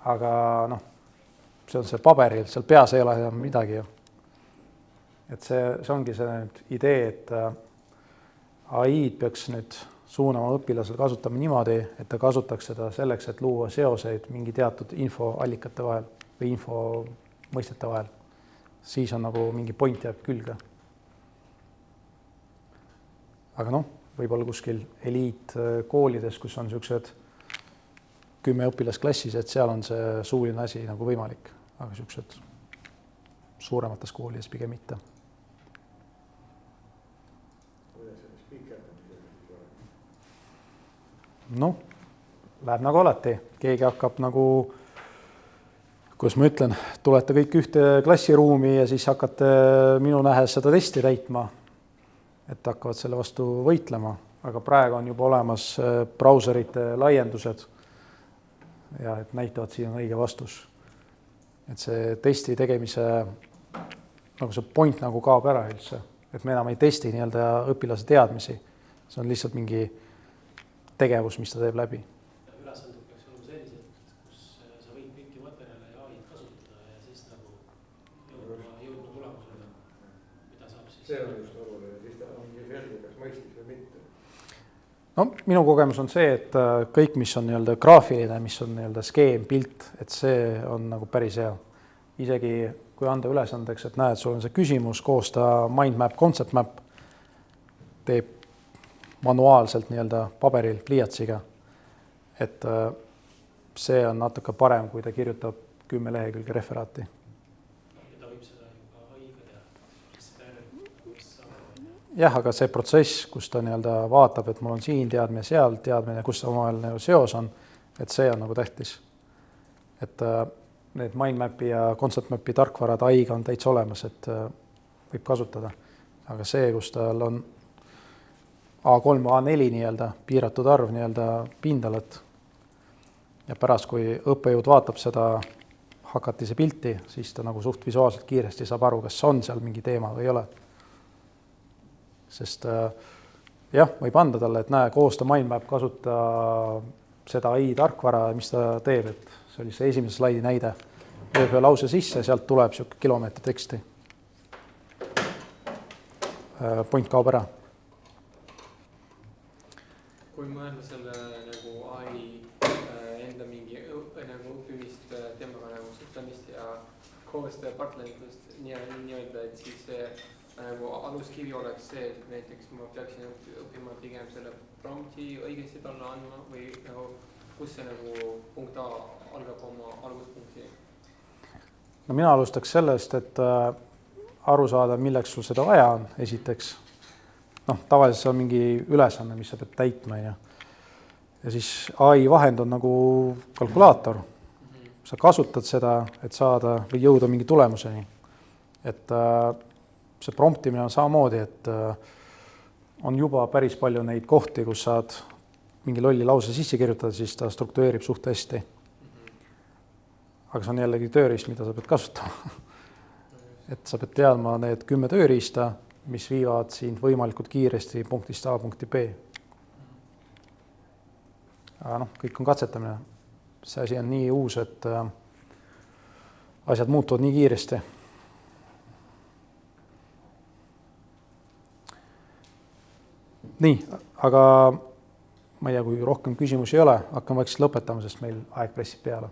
aga noh, see on see paberil, seal peas ei ole enam midagi. Et see ongi see idee, et AI-d peaks nüüd suunama õpilasel kasutama niimoodi, et ta kasutaks seda selleks, et luua seoseid mingi teatud infoallikate vahel või infomõistete vahel. Siis on nagu mingi point jääb külge. Aga noh, võib-olla kuskil eliitkoolides, kus on niisugused 10 õpilast klassis, et seal on see suuline asi nagu võimalik, aga niisugused suuremates koolides pigem mitte. Noh, läheb nagu alati. Keegi hakkab nagu, kus ma ütlen, tulete kõik ühte klassiruumi ja siis hakkate minu nähes seda testi täitma, et hakkavad selle vastu võitlema. Aga praegu on juba olemas brauserite laiendused ja et näitavad, siin on õige vastus. Et see testi tegemise, nagu see point nagu kaob ära üldse, et me enam ei testi nii-öelda õpilase teadmisi. See on lihtsalt mingi tegevus, mis ta teeb läbi. Ülesandud peaks olema sellised, kus sa võid kõiki materjale ja AI-d kasutada ja siis nagu jõudma tulemusele, mida saab siis. See on just oluline, siis ta ongi selge, kas mõistis või mitte. no minu kogemus on see, et kõik, mis on nii-öelda graafiline, mis on nii-öelda skeem, pilt, et see on nagu päris hea. Isegi kui anda ülesandeks, et näed, sul on see küsimus, koosta mindmap, concept map, teeb manuaalselt nii-öelda paberil pliiatsiga. Et see on natuke parem, kui ta kirjutab 10 lehekülge referaati. Ja ta võib seda juba AI-ga teha. Jah, aga see protsess, kus ta nii-öelda vaatab, et mul on siin teadmine, seal teadmine, kus omavahel nagu seos on, et see on nagu tähtis. Et need mindmapi ja concept mapi tarkvarad AI-ga on täitsa olemas, et võib kasutada. Aga see, kus tal on A3 või A4 nii-öelda piiratud arv nii-öelda pindalat ja pärast, kui õppejõud vaatab seda hakatise pilti, siis ta nagu suht visuaalselt kiiresti saab aru, kas on seal mingi teema või ei ole. Sest jah, võib anda talle, et näe, koosta mindmap, kasuta seda AI tarkvara, mis ta teeb, et see oli see esimese slaidi näide. Lööb ühe lause sisse, sealt tuleb siuke kilomeetri teksti. Point kaob ära. Kui mõelda selle nagu AI enda mingi nagu õppimist temaga nagu suhtlemist ja koostöö partnerlust nii-öelda, et siis nagu aluskivi oleks see, et näiteks ma peaksin õppima pigem selle prompti õigesti talle andma või nagu, kus see nagu punkt A algab oma alguspunkti? No mina alustaks sellest, et aru saada, milleks sul seda vaja on, esiteks. Tavaliselt see on mingi ülesanne, mis sa pead täitma. Ja siis AI vahend on nagu kalkulaator. Sa kasutad seda, et saada või jõuda mingi tulemuseni. Et see promptimine on samamoodi, et on juba päris palju neid kohti, kus saad mingi lolli lause sisse kirjutada, siis ta struktureerib suht hästi. Aga see on jällegi tööriist, mida sa pead kasutama. Et sa pead teadma need 10 tööriista, mis viivad sind võimalikult kiiresti punktist A punkti B. Aga kõik on katsetamine. See asi on nii uus, et asjad muutuvad nii kiiresti. Nii, aga ma ei tea, kui rohkem küsimusi ei ole, hakkame vaikselt lõpetama, sest meil aeg pressib peale.